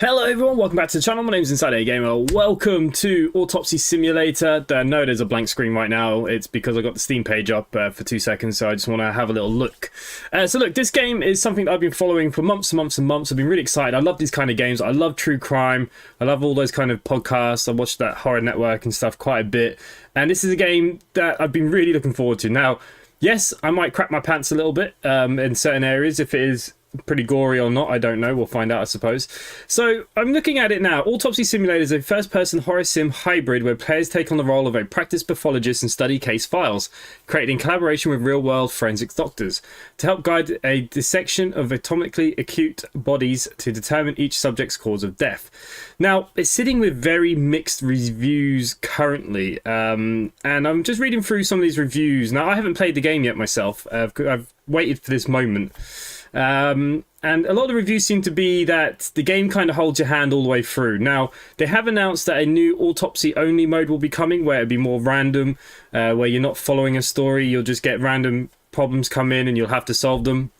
Hello everyone, welcome back to the channel. My name is InsideAgameR. Welcome to Autopsy Simulator. No, there's a blank screen right now. It's because I got the Steam page up for 2 seconds, so I just want to have a little look. So look, this game is something that I've been following for months and months and months. I've been really excited. I love these kind of games. I love true crime. I love all those kind of podcasts. I watch that Horror Network and stuff quite a bit. And this is a game that I've been really looking forward to. Now, yes, I might crap my pants a little bit in certain areas if it is pretty gory or not, I don't know. We'll find out, I suppose. So I'm looking at it now. Autopsy Simulator is a first-person horror sim hybrid where players take on the role of a practiced pathologist and study case files, created in collaboration with real-world forensics doctors, to help guide a dissection of anatomically acute bodies to determine each subject's cause of death. Now, it's sitting with very mixed reviews currently, and I'm just reading through some of these reviews. Now, I haven't played the game yet myself. I've waited for this moment. And a lot of the reviews seem to be that the game kind of holds your hand all the way through. Now, they have announced that a new autopsy-only mode will be coming, where it'll be more random, where you're not following a story, you'll just get random problems come in and you'll have to solve them,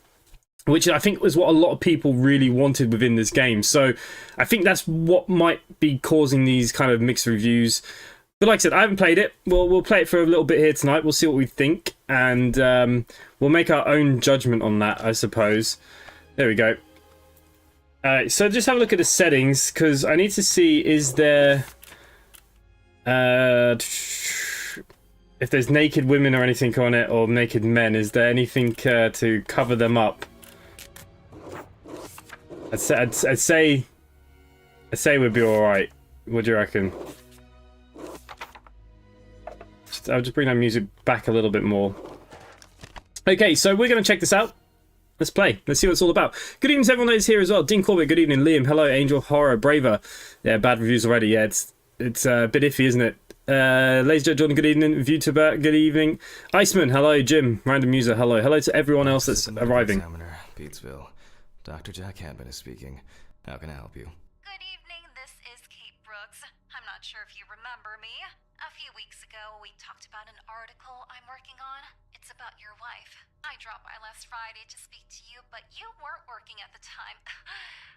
which I think was what a lot of people really wanted within this game. So I think that's what might be causing these kind of mixed reviews. But like I said, I haven't played it. We'll play it for a little bit here tonight. We'll see what we think, and we'll make our own judgment on that, I suppose. There we go. So just have a look at the settings, because I need to see, is there... if there's naked women or anything on it, or naked men, is there anything to cover them up? I'd say we'd be alright. What do you reckon? I'll just bring that music back a little bit more. Okay, so we're going to check this out. Let's play. Let's see what it's all about. Good evening to everyone that is here as well. Dean Corbett, good evening. Liam, hello. Angel, Horror, Braver. Yeah, bad reviews already. Yeah, it's a bit iffy, isn't it? Laser Jordan, good evening. VTuber, good evening. Iceman, hello. Jim, Random User, hello. Hello to everyone else that's arriving. Examiner, Petersville. Dr. Jack Hanman is speaking. How can I help you? Good evening, this is Kate Brooks. I'm not sure if you remember me. A few weeks ago, we talked about an article I'm working on. It's about your wife. I dropped by last Friday to speak to you, but you weren't working at the time.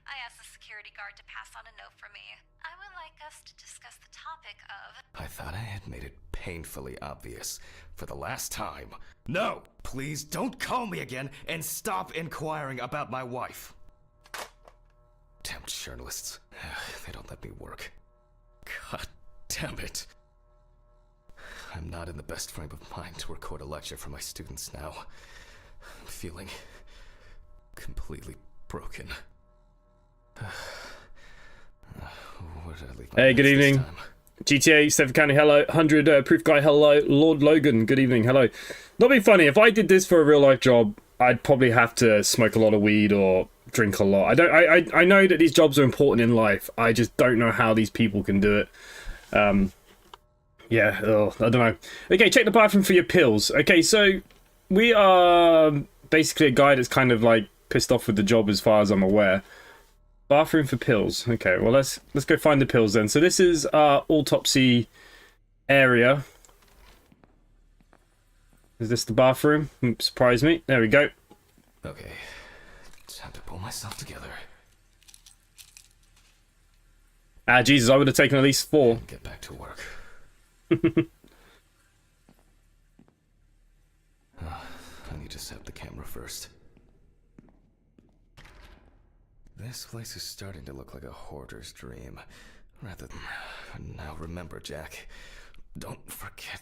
I asked the security guard to pass on a note for me. I would like us to discuss the topic of... I thought I had made it painfully obvious for the last time. No! Please don't call me again and stop inquiring about my wife. Damn journalists. They don't let me work. God damn it. I'm not in the best frame of mind to record a lecture for my students now. I'm feeling completely broken. Where did I leave my Hey, good evening. GTA, Stephen County, hello. 100 Proof Guy, hello. Lord Logan, good evening, hello. Not being funny, if I did this for a real life job, I'd probably have to smoke a lot of weed or drink a lot. I know that these jobs are important in life. I just don't know how these people can do it. Yeah, I don't know. Okay, check the bathroom for your pills. Okay, so we are basically a guy that's kind of like pissed off with the job as far as I'm aware. Bathroom for pills. Okay, well let's go find the pills then. So this is our autopsy area. Is this the bathroom? Surprise me. There we go. Okay, time to pull myself together. Ah, Jesus, I would have taken at least 4. Get back to work. I need to set up the camera first. This place is starting to look like a hoarder's dream, rather than... Now remember, Jack, don't forget,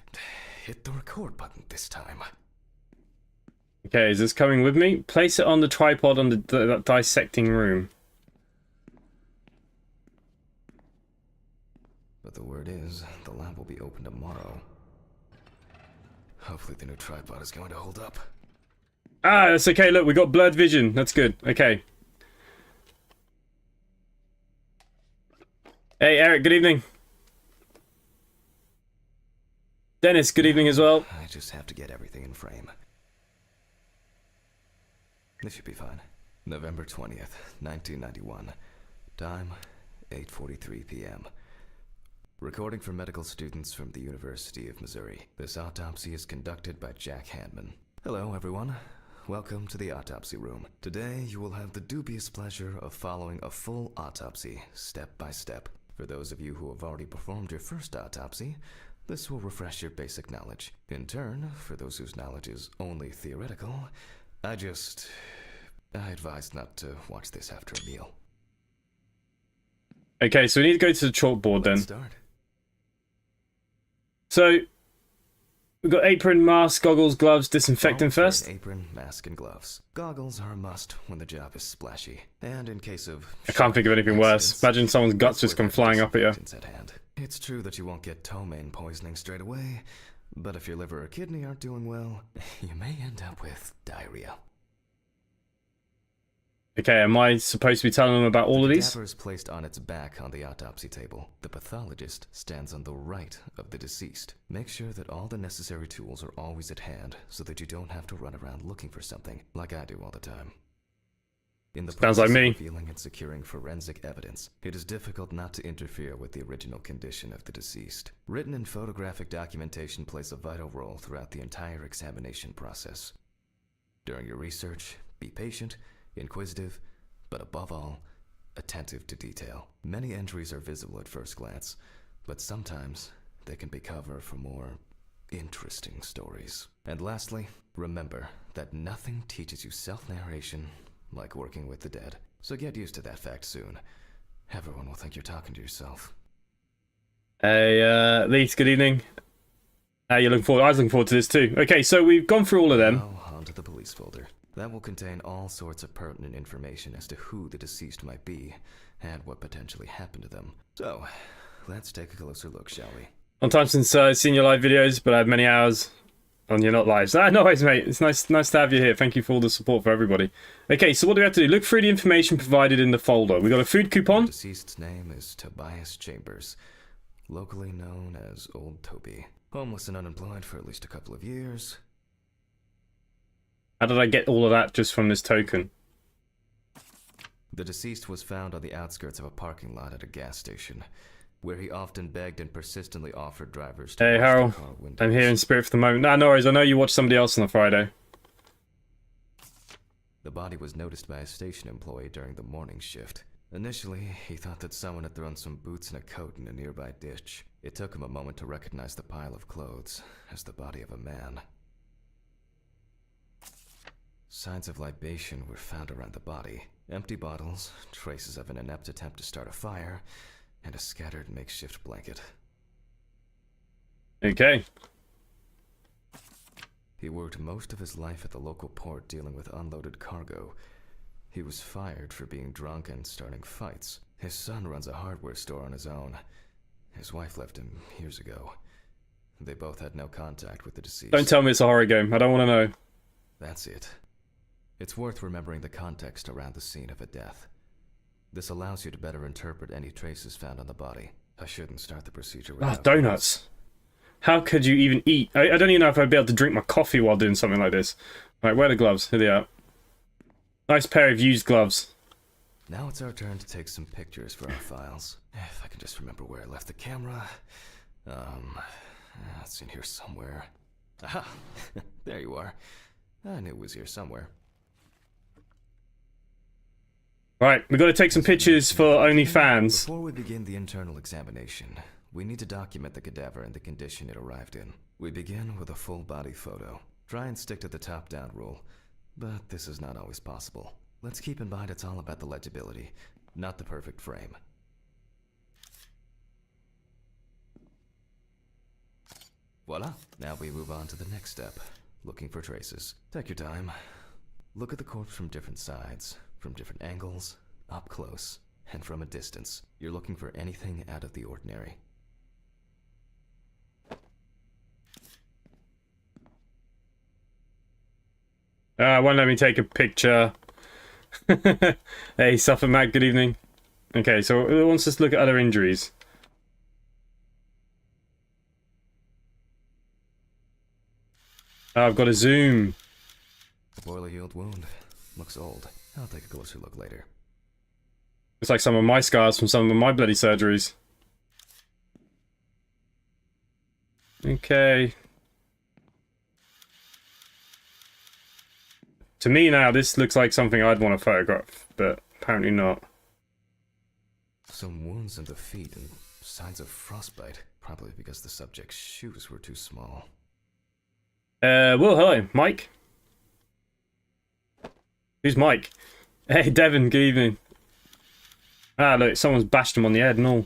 hit the record button this time. Okay, is this coming with me? Place it on the tripod on the dissecting room. But the word is, the lab will be open tomorrow. Hopefully the new tripod is going to hold up. Ah, that's okay. Look, we got blurred vision. That's good. Okay. Hey, Eric, good evening. Dennis, good evening as well. I just have to get everything in frame. This should be fine. November 20th, 1991. Time, 8:43 p.m. Recording for medical students from the University of Missouri. This autopsy is conducted by Jack Hanman. Hello, everyone. welcome to the autopsy room. Today, you will have the dubious pleasure of following a full autopsy, step by step. For those of you who have already performed your first autopsy, this will refresh your basic knowledge. In turn, for those whose knowledge is only theoretical, I advise not to watch this after a meal. Okay, so we need to go to the chalkboard then. Let's start. So, we've got apron, mask, goggles, gloves, disinfectant first. Apron, mask, and gloves. Goggles are a must when the job is splashy, and in case of I can't think of anything worse. Imagine someone's guts just come flying up at you. At hand. It's true that you won't get ptomaine poisoning straight away, but if your liver or kidney aren't doing well, you may end up with diarrhea. Okay, am I supposed to be telling them about all of these? The cadaver is placed on its back on the autopsy table. The pathologist stands on the right of the deceased. Make sure that all the necessary tools are always at hand so that you don't have to run around looking for something, like I do all the time. In the Sounds like me. of revealing and securing forensic evidence, it is difficult not to interfere with the original condition of the deceased. Written and photographic documentation plays a vital role throughout the entire examination process. During your research, be patient, inquisitive, but above all, attentive to detail. Many entries are visible at first glance, but sometimes they can be cover for more interesting stories. And lastly, remember that nothing teaches you self-narration like working with the dead. So get used to that fact soon. Everyone will think you're talking to yourself. Hey, Lee, good evening. You're looking forward. I was looking forward to this too. Okay, so we've gone through all of them. Now onto the police folder. That will contain all sorts of pertinent information as to who the deceased might be and what potentially happened to them. So, let's take a closer look, shall we? Long time since I've seen your live videos, but I had many hours on your not lives. No worries, mate. It's nice to have you here. Thank you for all the support for everybody. Okay, so what do we have to do? Look through the information provided in the folder. We got a food coupon. The deceased's name is Tobias Chambers, locally known as Old Toby. Homeless and unemployed for at least a couple of years. How did I get all of that just from this token? The deceased was found on the outskirts of a parking lot at a gas station, where he often begged and persistently offered drivers to Hey, wash Harold. their car windows. I'm here in spirit for the moment. Nah, no worries. I know you watched somebody else on a Friday. The body was noticed by a station employee during the morning shift. Initially, he thought that someone had thrown some boots and a coat in a nearby ditch. It took him a moment to recognize the pile of clothes as the body of a man. Signs of libation were found around the body. Empty bottles, traces of an inept attempt to start a fire, and a scattered makeshift blanket. Okay. He worked most of his life at the local port dealing with unloaded cargo. He was fired for being drunk and starting fights. His son runs a hardware store on his own. His wife left him years ago. They both had no contact with the deceased. Don't tell me it's a horror game. I don't want to know. That's it. It's worth remembering the context around the scene of a death. This allows you to better interpret any traces found on the body. I shouldn't start the procedure without donuts. How could you even eat? I don't even know if I'd be able to drink my coffee while doing something like this. Right, where are the gloves? Here they are. Nice pair of used gloves. Now it's our turn to take some pictures for our files. If I can just remember where I left the camera. It's in here somewhere. Aha! There you are. I knew it was here somewhere. Right, we've got to take some pictures for OnlyFans. Before we begin the internal examination, we need to document the cadaver and the condition it arrived in. We begin with a full body photo. Try and stick to the top-down rule, but this is not always possible. Let's keep in mind it's all about the legibility, not the perfect frame. Voila! Now we move on to the next step, looking for traces. Take your time. Look at the corpse from different sides, from different angles, up close, and from a distance. You're looking for anything out of the ordinary. Won't let me take a picture. Hey, Suffolk Mac, good evening. Okay, so it wants us to look at other injuries. I've got a zoom. A poorly healed wound. Looks old. I'll take a closer look later. Looks like some of my scars from some of my bloody surgeries. Okay. To me now, this looks like something I'd want to photograph, but apparently not. Some wounds in the feet and signs of frostbite. Probably because the subject's shoes were too small. Well, hello, Mike. Who's Mike? Hey, Devin, good evening. Ah, look, someone's bashed him on the head and all.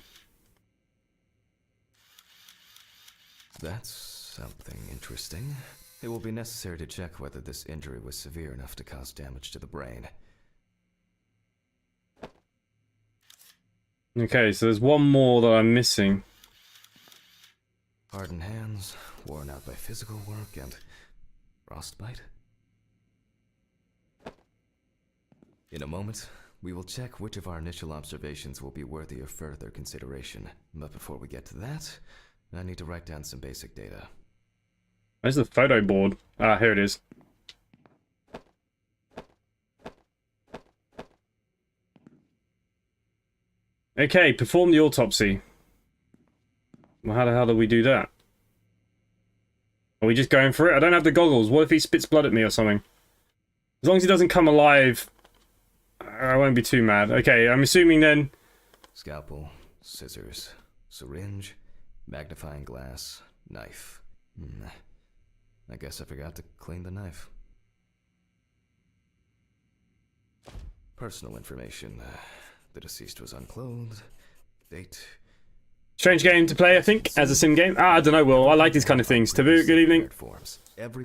That's something interesting. It will be necessary to check whether this injury was severe enough to cause damage to the brain. Okay, so there's one more that I'm missing. Hardened hands, worn out by physical work, and frostbite. In a moment, we will check which of our initial observations will be worthy of further consideration. But before we get to that, I need to write down some basic data. Where's the photo board? Ah, here it is. Okay, perform the autopsy. Well, how the hell do we do that? Are we just going for it? I don't have the goggles. What if he spits blood at me or something? As long as he doesn't come alive, I won't be too mad. Okay, I'm assuming then... Scalpel, scissors, syringe, magnifying glass, knife. I guess I forgot to clean the knife. Personal information. The deceased was unclothed. Date. Strange game to play, I think, as a sim game. Ah, I don't know, Will. I like these kind of things. Taboo, good evening.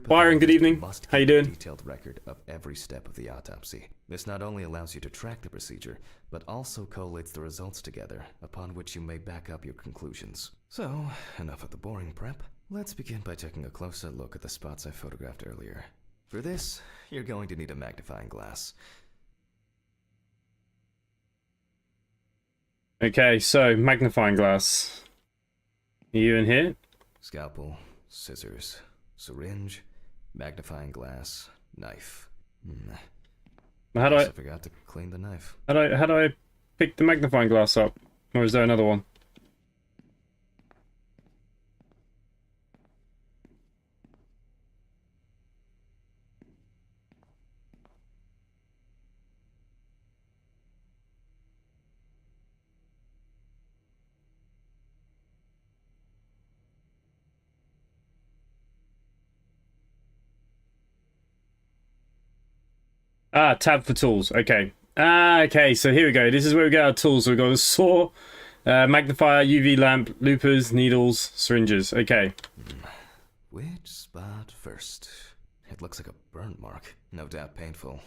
Byron, good evening. How you doing? Detailed record of every step of the autopsy. This not only allows you to track the procedure, but also collates the results together, upon which you may back up your conclusions. So, enough of the boring prep. Let's begin by taking a closer look at the spots I photographed earlier. For this, you're going to need a magnifying glass. Okay, so magnifying glass. Are you in here? Scalpel, scissors, syringe, magnifying glass, knife. How do I forgot to clean the knife. How do I pick the magnifying glass up? Or is there another one? Ah, tab for tools. Okay. Ah, okay. So here we go. This is where we get our tools. So we've got a saw, magnifier, UV lamp, loopers, needles, syringes. Okay. Which spot first? It looks like a burn mark. No doubt painful,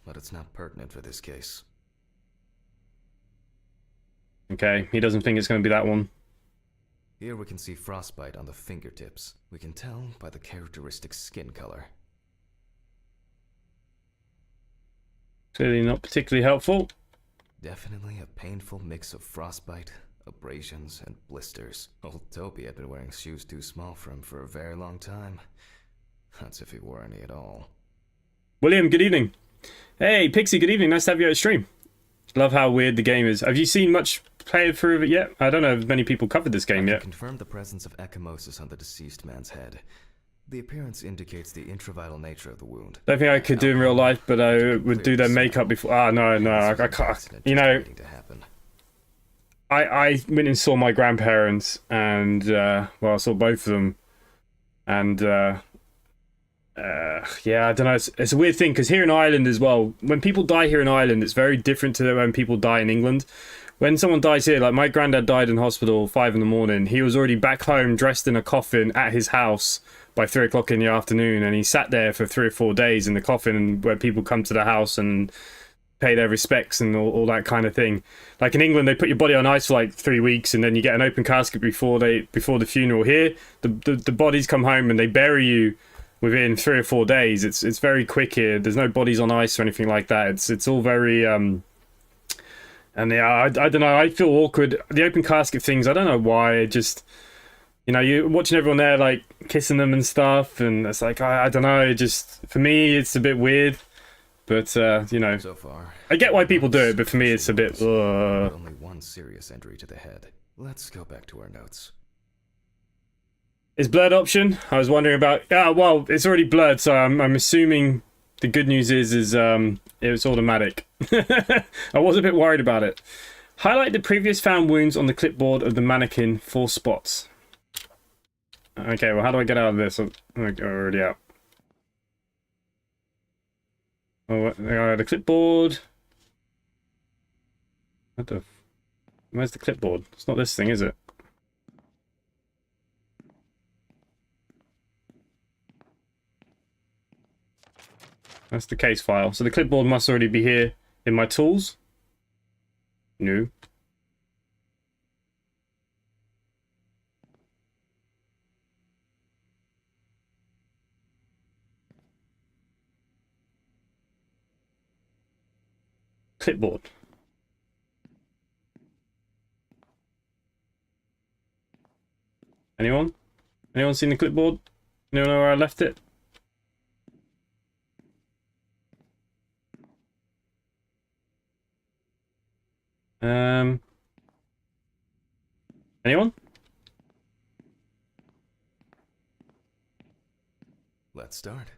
but it's not pertinent for this case. Okay. He doesn't think it's going to be that one. Here we can see frostbite on the fingertips. We can tell by the characteristic skin color. Clearly not particularly helpful. Definitely a painful mix of frostbite, abrasions, and blisters. Old Toby had been wearing shoes too small for him for a very long time. That's if he wore any at all. William, good evening. Hey, Pixie, good evening. Nice to have you at the stream. Love how weird the game is. Have you seen much play through of it yet? I don't know if many people covered this game yet. Confirmed the presence of ecchymosis on the deceased man's head. The appearance indicates the intravital nature of the wound. Don't think I could do in real life, but I would do their makeup before. Ah, no, I can't. You know, I went and saw my grandparents, and well, I saw both of them, and yeah, I don't know. It's a weird thing because here in Ireland as well, when people die here in Ireland, it's very different to when people die in England. When someone dies here, like my granddad died in hospital 5 in the morning. He was already back home, dressed in a coffin at his house by 3 o'clock in the afternoon, and he sat there for 3 or 4 days in the coffin, where people come to the house and pay their respects and all that kind of thing. Like in England, they put your body on ice for like 3 weeks, and then you get an open casket before the funeral. Here, the bodies come home and they bury you within 3 or 4 days. It's very quick here. There's no bodies on ice or anything like that. It's all very and yeah, I don't know. I feel awkward. The open casket things, I don't know why. It just, you know, you're watching everyone there like kissing them and stuff, and it's like I don't know. It just, for me, it's a bit weird. But you know, so far, I get why people do it, but for me, it's a bit. Only one serious injury to the head. Let's go back to our notes. Is blurred option? I was wondering about. Yeah, well, it's already blurred, so I'm assuming The good news is it was automatic. I was a bit worried about it. Highlight the previous found wounds on the clipboard of the mannequin for spots. Okay, well, how do I get out of this? I'm already out. Oh, the clipboard. What the? Where's the clipboard? It's not this thing, is it? That's the case file. So the clipboard must already be here in my tools. No. Clipboard. Anyone? Anyone seen the clipboard? Anyone know where I left it? Anyone? Let's start.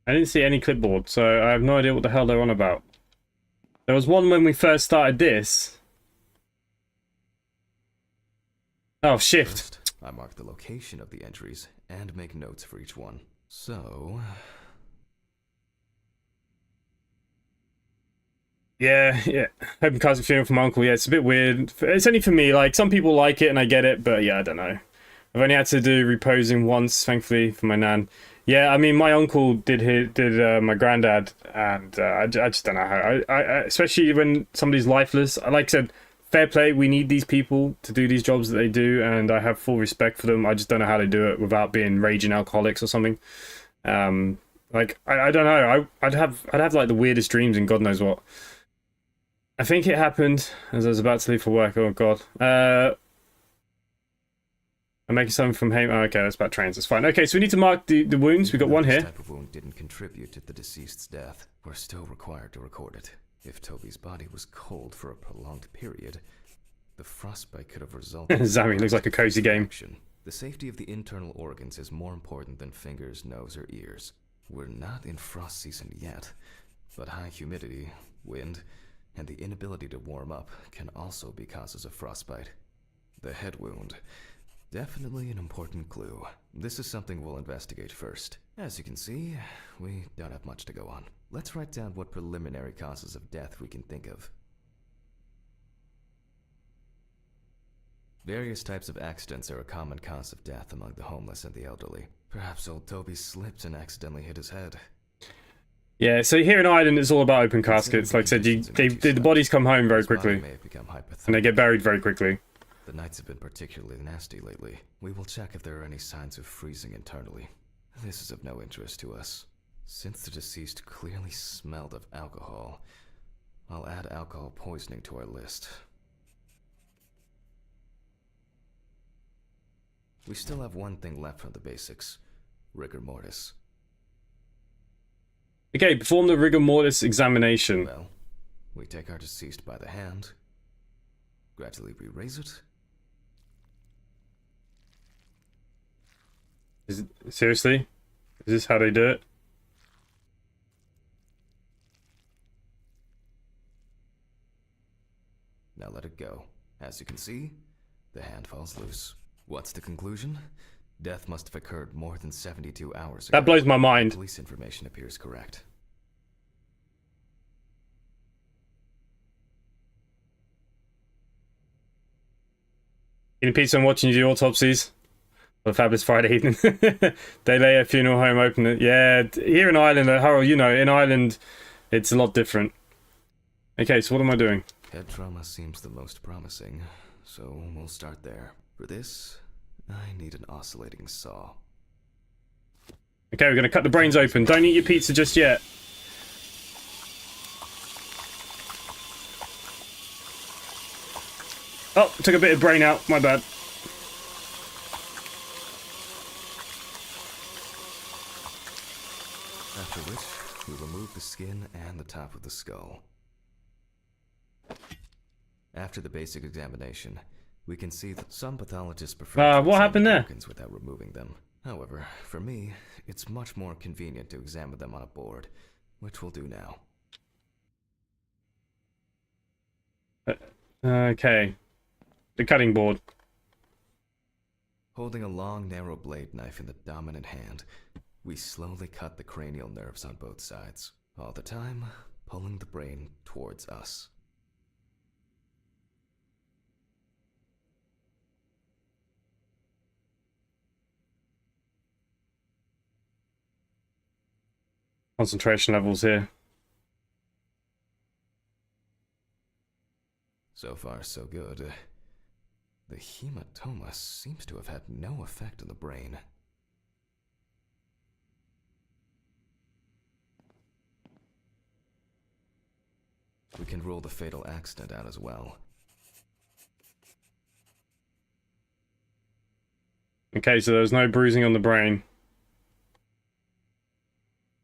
I didn't see any clipboard, so I have no idea what the hell they're on about. There was one when we first started this. Oh, shift. First, I mark the location of the entries and make notes for each one. So... Yeah. Open casket funeral for my uncle. Yeah, it's a bit weird. It's only for me. Like, some people like it and I get it, but yeah, I don't know. I've only had to do reposing once, thankfully, for my nan. Yeah, I mean, my uncle did my granddad, and I just don't know how. I especially when somebody's lifeless. Like I said, fair play. We need these people to do these jobs that they do, and I have full respect for them. I just don't know how to do it without being raging alcoholics or something. Like I don't know. I'd have like the weirdest dreams and God knows what. I think it happened as I was about to leave for work. Oh God. I'm making something from home. Oh, okay, that's about trains. That's fine. Okay, so we need to mark the wounds. We got one here. This type of wound didn't contribute to the deceased's death. We're still required to record it. If Toby's body was cold for a prolonged period, the frostbite could have resulted. Zammy looks like a cozy game. The safety of the internal organs is more important than fingers, nose, or ears. We're not in frost season yet, but high humidity, wind, and the inability to warm up can also be causes of frostbite. The head wound. Definitely an important clue. This is something we'll investigate first. As you can see, we don't have much to go on. Let's write down what preliminary causes of death we can think of. Various types of accidents are a common cause of death among the homeless and the elderly. Perhaps old Toby slipped and accidentally hit his head. Yeah, so here in Ireland, it's all about open caskets. Like I said, the bodies come home very quickly, and they get buried very quickly. The nights have been particularly nasty lately. We will check if there are any signs of freezing internally. This is of no interest to us. Since the deceased clearly smelled of alcohol, I'll add alcohol poisoning to our list. We still have one thing left from the basics. Rigor mortis. Okay, perform the rigor mortis examination. Well, we take our deceased by the hand, gradually re-raise it. Seriously? Is this how they do it? Now let it go. As you can see, the hand falls loose. What's the conclusion? Death must have occurred more than 72 hours ago. That blows my mind. Police information appears correct. Eating pizza and watching you do autopsies. On a fabulous Friday evening. They lay a funeral home open. Yeah, here in Ireland, Harold, you know, in Ireland, it's a lot different. Okay, so what am I doing? Head trauma seems the most promising, so we'll start there. For this, I need an oscillating saw. Okay, we're going to cut the brains open. Don't eat your pizza just yet. Oh, took a bit of brain out. My bad. After which, we remove the skin and the top of the skull. After the basic examination, we can see that some pathologists prefer to what examine happened there? organs without removing them. However, for me, it's much more convenient to examine them on a board, which we'll do now. Okay. The cutting board. Holding a long, narrow blade knife in the dominant hand, we slowly cut the cranial nerves on both sides, all the time pulling the brain towards us. Concentration levels here. So far, so good. The hematoma seems to have had no effect on the brain. We can rule the fatal accident out as well. Okay, so there's no bruising on the brain.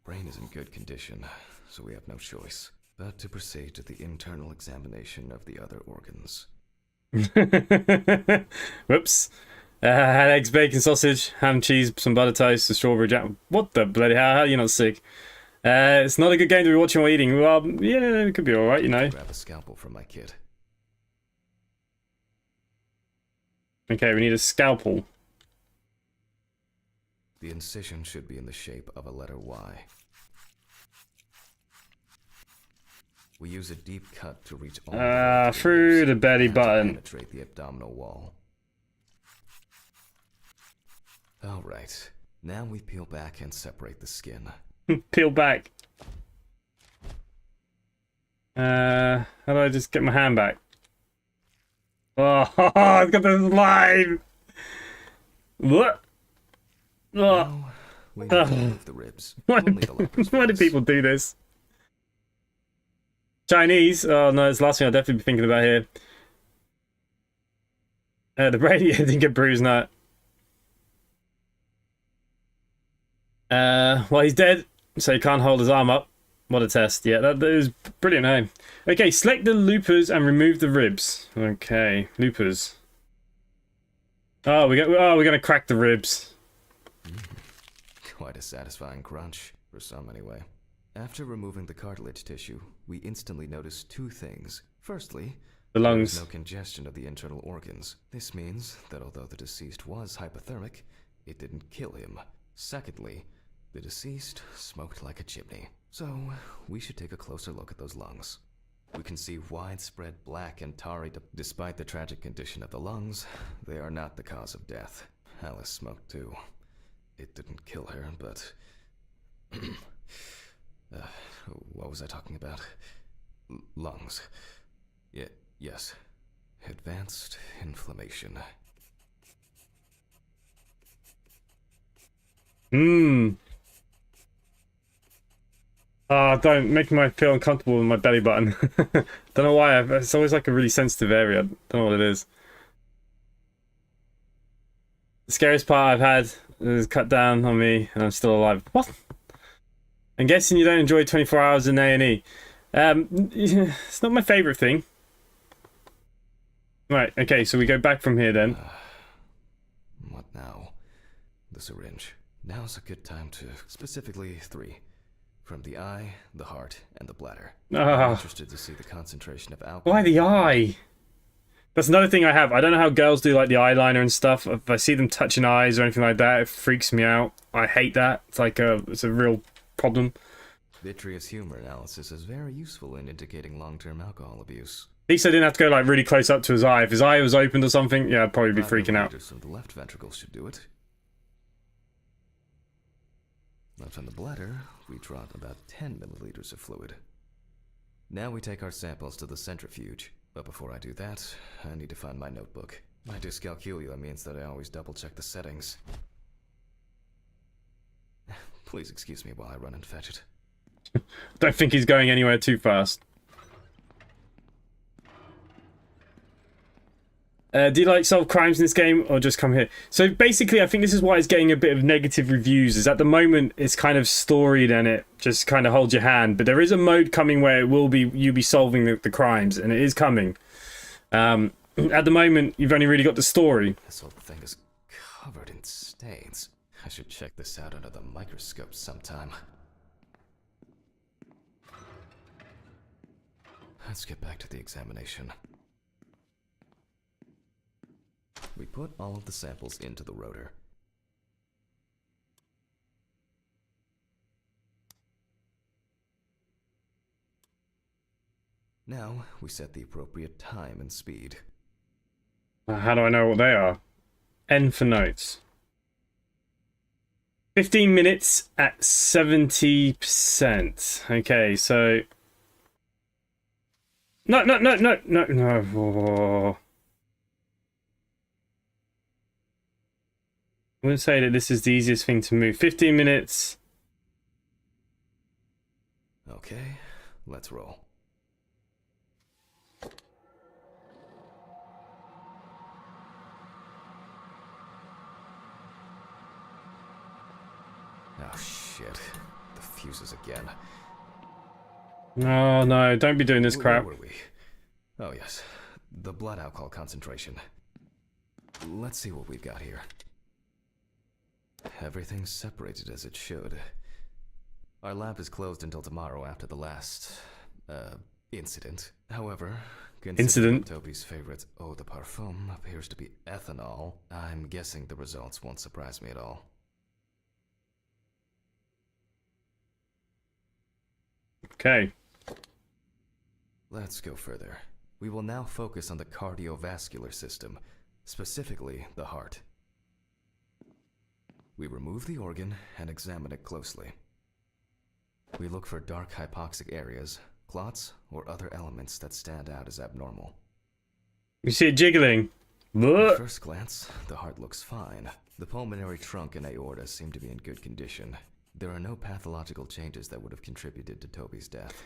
Brain is in good condition, so we have no choice but to proceed to the internal examination of the other organs. Whoops. Had eggs, bacon, sausage, ham, cheese, some butter toast, a strawberry jam. What the bloody hell? How are you not sick? It's not a good game to be watching while eating. Well, yeah, it could be alright, you know. Grab a scalpel from my kit. Okay, we need a scalpel. The incision should be in the shape of a letter Y. We use a deep cut to reach all through the belly and button. to penetrate the abdominal wall. All right, now we peel back and separate the skin. Peel back. How do I just get my hand back? Oh, it's got this line. What? Now, we need to remove the ribs. Only the lovers Why do first. people do this? Chinese? Oh no, it's the last thing I'll definitely be thinking about here. The Brady didn't get bruised, no. Well, he's dead, so he can't hold his arm up. What a test. Yeah, that is brilliant, eh? Okay, select the loopers and remove the ribs. Okay, loopers. Oh, we're gonna crack the ribs. Quite a satisfying crunch, for some anyway. After removing the cartilage tissue, we instantly notice two things. Firstly, The there lungs. is no congestion of the internal organs. This means that although the deceased was hypothermic, it didn't kill him. Secondly, the deceased smoked like a chimney. So, we should take a closer look at those lungs. We can see widespread black and tarry. Despite the tragic condition of the lungs, they are not the cause of death. Alice smoked too. It didn't kill her, but... what was I talking about? Lungs. Yes. Advanced inflammation. Don't make me feel uncomfortable with my belly button. Don't know why. It's always like a really sensitive area. Don't know what it is. The scariest part I've had is cut down on me, and I'm still alive. What? I'm guessing you don't enjoy 24 hours in A&E. It's not my favourite thing. Right, okay, so we go back from here then. What now? The syringe. Now's a good time to... Specifically 3. From the eye, the heart, and the bladder. I'm interested to see the concentration of alcohol. Why the eye? That's another thing I have. I don't know how girls do like the eyeliner and stuff. If I see them touching eyes or anything like that, it freaks me out. I hate that. It's like it's a real problem. Vitreous humor analysis is very useful in indicating long-term alcohol abuse. At least I didn't have to go like really close up to his eye. If his eye was opened or something, yeah, I'd probably be 5 freaking out. milliliters from the left ventricle should do it. Now from the bladder, we draw about 10 milliliters of fluid. Now we take our samples to the centrifuge. But before I do that, I need to find my notebook. My dyscalculia means that I always double-check the settings. Please excuse me while I run and fetch it. Don't think he's going anywhere too fast. Do you like solve crimes in this game or just come here? So basically, I think this is why it's getting a bit of negative reviews. Is at the moment it's kind of storied and it just kind of holds your hand. But there is a mode coming where it will be you be solving the crimes, and it is coming. At the moment, you've only really got the story. This whole thing is covered in stains. I should check this out under the microscope sometime. Let's get back to the examination. We put all of the samples into the rotor. Now, we set the appropriate time and speed. How do I know what they are? N for notes. 15 minutes at 70%. Okay, so... No. I'm going to say that this is the easiest thing to move. 15 minutes. Okay, let's roll. Oh shit, the fuses again. No, don't be doing this crap. Where were we? Oh yes, the blood alcohol concentration. Let's see what we've got here. Everything's separated as it should. Our lab is closed until tomorrow after the last, incident. However, considering Toby's favorite eau de parfum appears to be ethanol, I'm guessing the results won't surprise me at all. Okay. Let's go further. We will now focus on the cardiovascular system, specifically the heart. We remove the organ and examine it closely. We look for dark hypoxic areas, clots, or other elements that stand out as abnormal. You see it jiggling. At first glance, the heart looks fine. The pulmonary trunk and aorta seem to be in good condition. There are no pathological changes that would have contributed to Toby's death.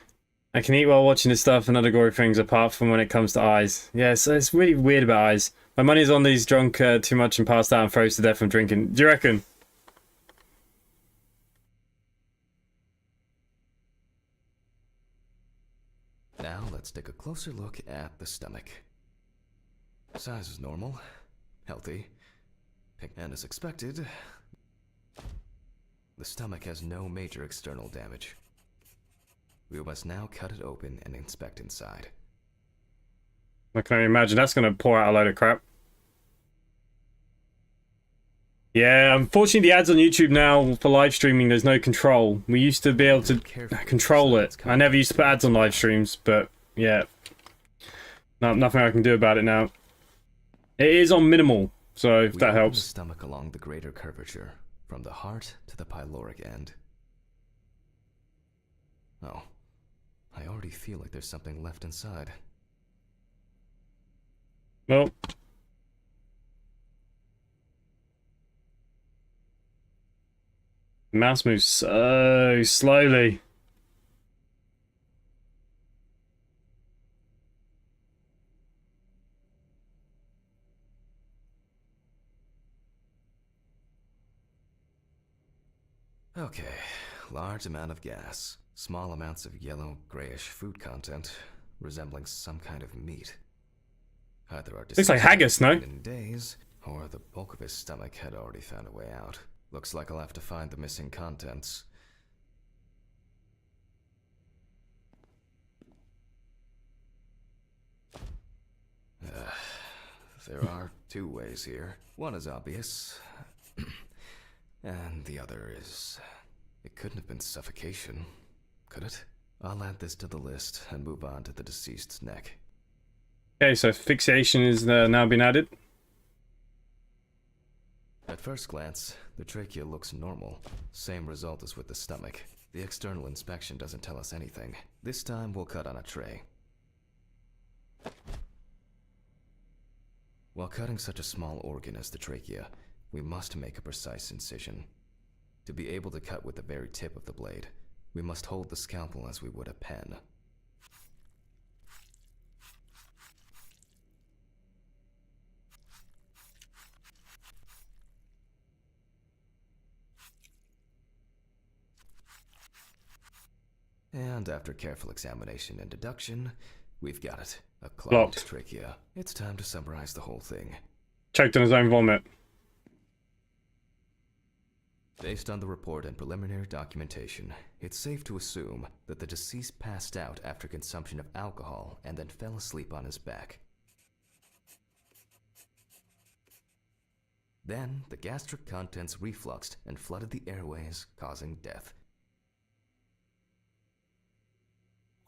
I can eat while watching this stuff and other gory things apart from when it comes to eyes. Yeah, so it's really weird about eyes. My money's on these drunk too much and passed out and froze to death from drinking. Do you reckon? Now let's take a closer look at the stomach. Size is normal, healthy, and as expected, the stomach has no major external damage. We must now cut it open and inspect inside. I can only imagine that's going to pour out a load of crap. Yeah, unfortunately the ads on YouTube now for live streaming, there's no control. We used to be able to control it. I never used to put ads on live streams, but yeah. Nothing I can do about it now. It is on minimal, so if that helps. The stomach along the greater curvature, from the heart to the pyloric end. Oh, I already feel like there's something left inside. Well. The mouse moves so slowly. Okay, large amount of gas, small amounts of yellow, grayish food content, resembling some kind of meat. Either our looks like haggis, no? in days, or the bulk of his stomach had already found a way out. Looks like I'll have to find the missing contents. There are two ways here. One is obvious, and the other is... It couldn't have been suffocation, could it? I'll add this to the list and move on to the deceased's neck. Okay, so fixation is now been added. At first glance, the trachea looks normal. Same result as with the stomach. The external inspection doesn't tell us anything. This time we'll cut on a tray. While cutting such a small organ as the trachea, we must make a precise incision. To be able to cut with the very tip of the blade, we must hold the scalpel as we would a pen. And after careful examination and deduction, we've got it. A clogged trachea. It's time to summarize the whole thing. Choked on his own vomit. Based on the report and preliminary documentation, it's safe to assume that the deceased passed out after consumption of alcohol and then fell asleep on his back. Then, the gastric contents refluxed and flooded the airways, causing death.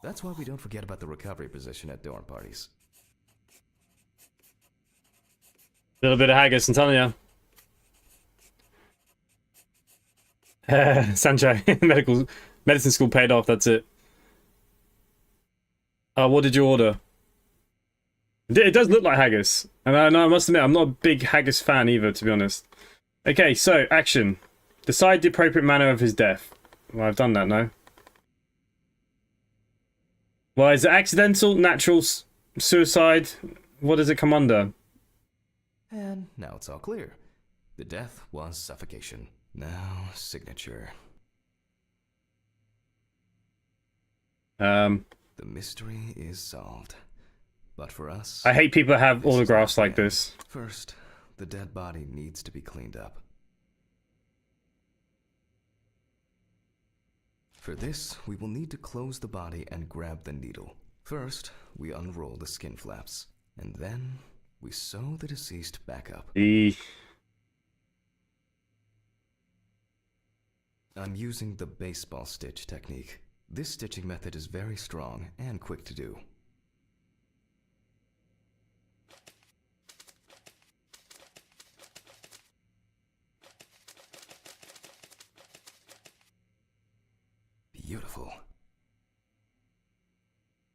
That's why we don't forget about the recovery position at dorm parties. Little bit of haggis, I'm telling you. Sancho, medicine school paid off, that's it. What did you order? It does look like haggis. And I must admit, I'm not a big haggis fan either, to be honest. Okay, so, action. Decide the appropriate manner of his death. Well, I've done that, no? Well, is it accidental, natural, suicide? What does it come under? And now it's all clear. The death was suffocation. Now, signature. The mystery is solved. But for us, I hate people that have autographs like this. First, the dead body needs to be cleaned up. For this, we will need to close the body and grab the needle. First, we unroll the skin flaps, and then we sew the deceased back up. I'm using the baseball stitch technique. This stitching method is very strong and quick to do. Beautiful.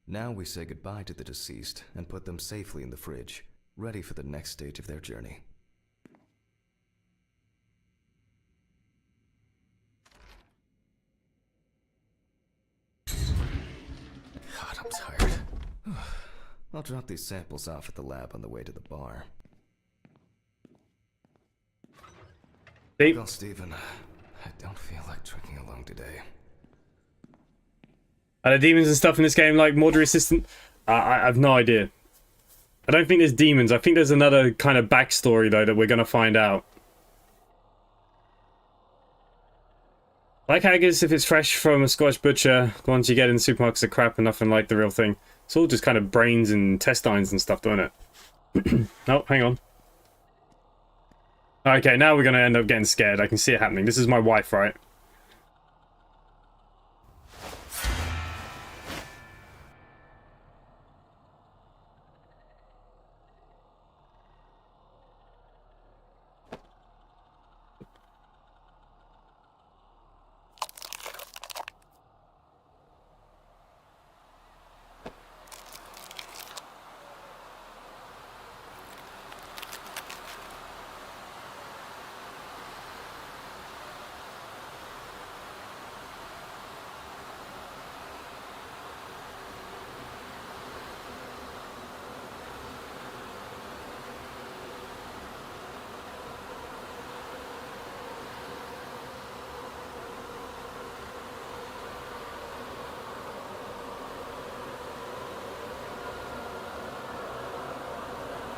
Now we say goodbye to the deceased and put them safely in the fridge, ready for the next stage of their journey. God, I'm tired. I'll drop these samples off at the lab on the way to the bar. Well, Stephen, I don't feel like drinking alone today. Are there demons and stuff in this game like Mortuary Assistant? I have no idea. I don't think there's demons. I think there's another kind of backstory, though, that we're going to find out. Like haggis, if it's fresh from a Scottish butcher, the ones you get in supermarkets are crap and nothing like the real thing. It's all just kind of brains and intestines and stuff, don't it? Oh, hang on. Okay, now we're going to end up getting scared. I can see it happening. This is my wife, right?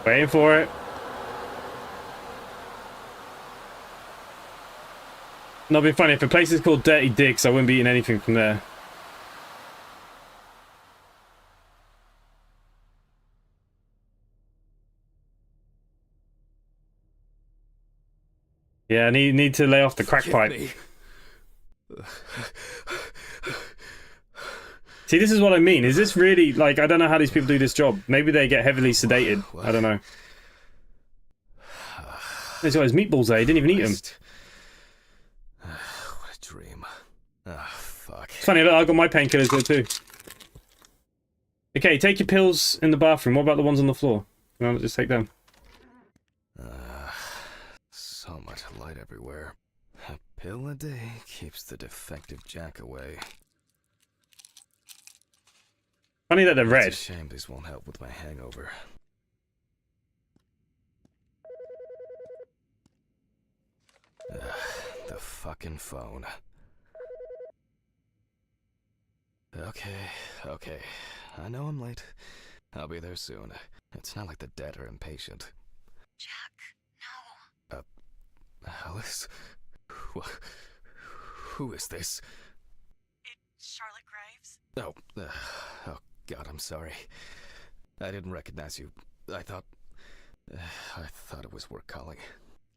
Waiting for it. Not be funny if a place is called Dirty Dicks, I wouldn't be eating anything from there. Yeah, I need to lay off the crack pipe. See, this is what I mean. Is this really, like, I don't know how these people do this job. Maybe they get heavily sedated. I don't know. He's got his meatballs there. He didn't even eat them. What a dream. Ah, fuck. It's funny, look, I got my painkillers there too. Okay, take your pills in the bathroom. What about the ones on the floor? Can I just take them? So much light everywhere. A pill a day keeps the defective jack away. Funny that they're red. It's a shame these won't help with my hangover. The fucking phone. Okay. I know I'm late. I'll be there soon. It's not like the dead are impatient. Jack, no. Alice? Who is this? It's Charlotte Graves. Oh God, I'm sorry. I didn't recognize you. I thought it was work calling.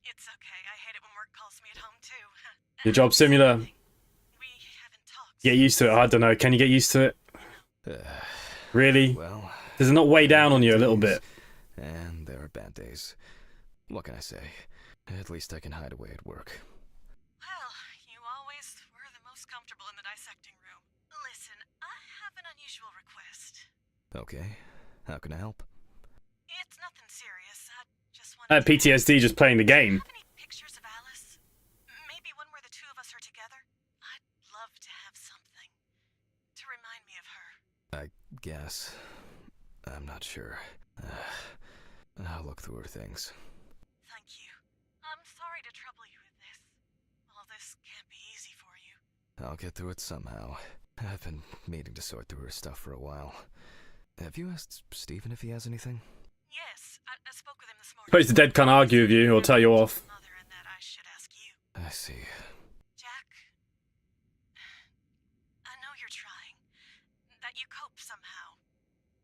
It's okay. I hate it when work calls me at home too. Your job similar. We haven't talked. Get used to it. I don't know. Can you get used to it? Really? Well, Does it not weigh down on you a little bit? And there are bad days. What can I say? At least I can hide away at work. Well, you always were the most comfortable in the dissecting room. Listen, I have an unusual request. Okay. How can I help? It's nothing serious. I just wanted to PTSD just playing the game. have any pictures of Alice? Maybe one where the two of us are together? I'd love to have something to remind me of her. I guess. I'm not sure. I'll look through her things. Thank you. I'm sorry to trouble you with this. All this can't be easy for you. I'll get through it somehow. I've been meaning to sort through her stuff for a while. Have you asked Stephen if he has anything? Yes, I spoke with him this morning. Suppose the dead can't argue with you or tell you off. Mother, and that I should ask you. I see. Jack, I know you're trying. That you cope somehow.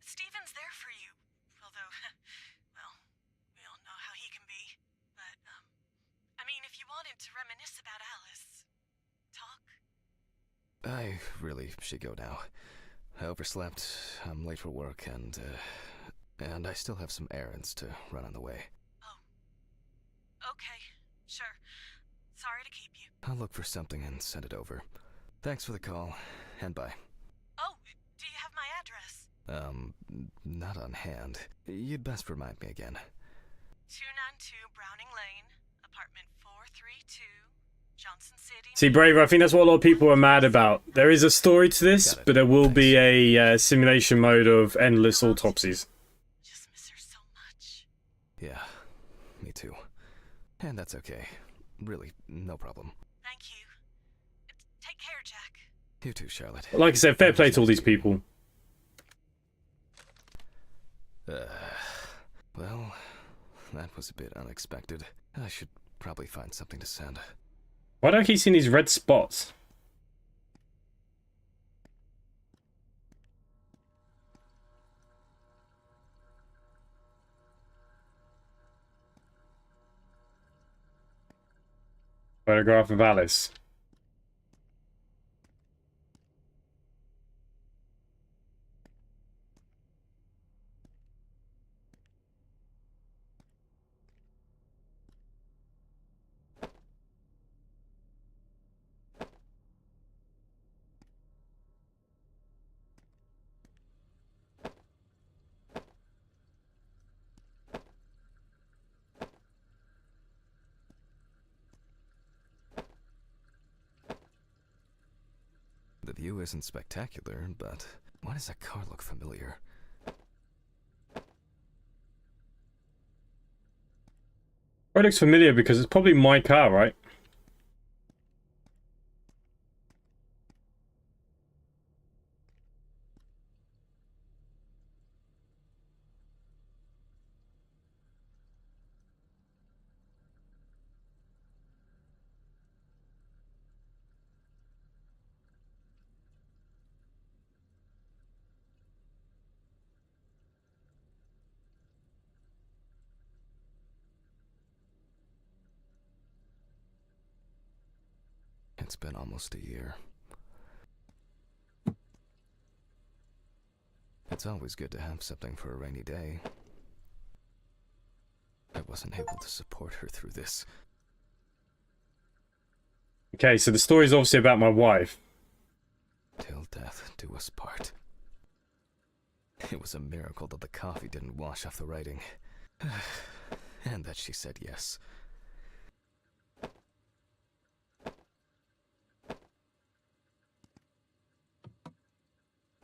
Stephen's there for you. Although, well, we all know how he can be. But, I mean, if you wanted to reminisce about Alice, talk. I really should go now. I overslept, I'm late for work, and I still have some errands to run on the way. Oh. Okay, sure. Sorry to keep you. I'll look for something and send it over. Thanks for the call, and bye. Oh, do you have my address? Not on hand. You'd best remind me again. 292 Browning Lane, apartment 432, Johnson City. See, Braver, I think that's what a lot of people are mad about. There is a story to this, but there will be a simulation mode of endless autopsies. Just miss her so much. Yeah, me too. And that's okay. Really, no problem. Thank you. Take care, Jack. You too, Charlotte. Like I said, fair play to all these people. Well, that was a bit unexpected. I should probably find something to send. Why do I keep seeing these red spots? Photograph of Alice. The view isn't spectacular, but why does that car look familiar? It looks familiar because it's probably my car, right? It's been almost a year. It's always good to have something for a rainy day. I wasn't able to support her through this. Okay, so the story's obviously about my wife. Till death do us part. It was a miracle that the coffee didn't wash off the writing. And that she said yes.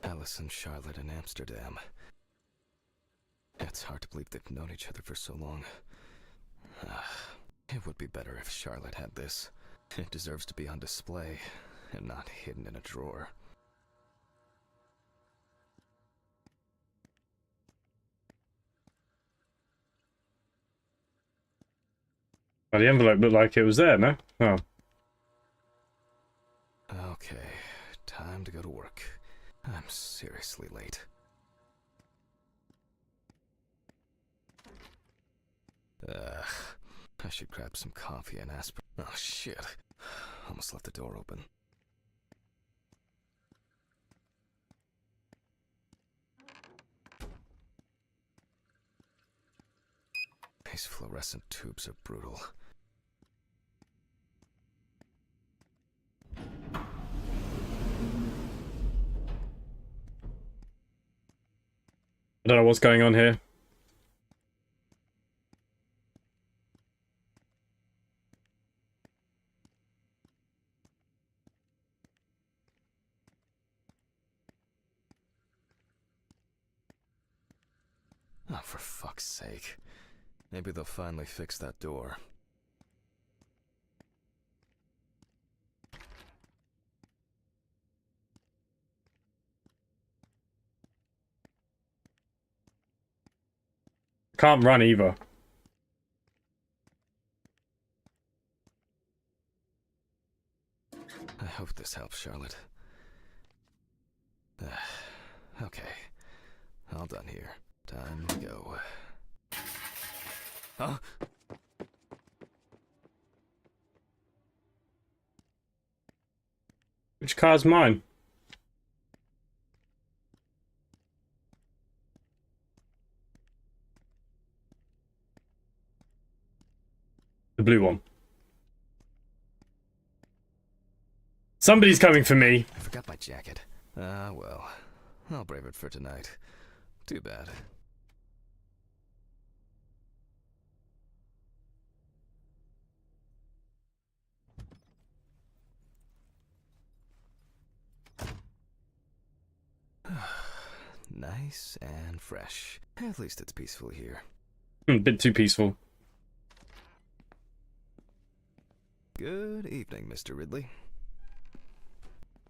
Alice and Charlotte in Amsterdam. It's hard to believe they've known each other for so long. It would be better if Charlotte had this. It deserves to be on display, and not hidden in a drawer. Well, the envelope looked like it was there, no? Oh. to go to work. I'm seriously late. I should grab some coffee and aspirin. Oh shit. Almost left the door open. These fluorescent tubes are brutal. I don't know what's going on here. Oh, for fuck's sake. Maybe they'll finally fix that door. Can't run either. I hope this helps, Charlotte. Okay. All done here. Time to go. Huh? Which car's mine? The blue one. Somebody's coming for me. I forgot my jacket. Ah, well. I'll brave it for tonight. Too bad. Nice and fresh. At least it's peaceful here. Bit too peaceful. Good evening, Mr. Ridley.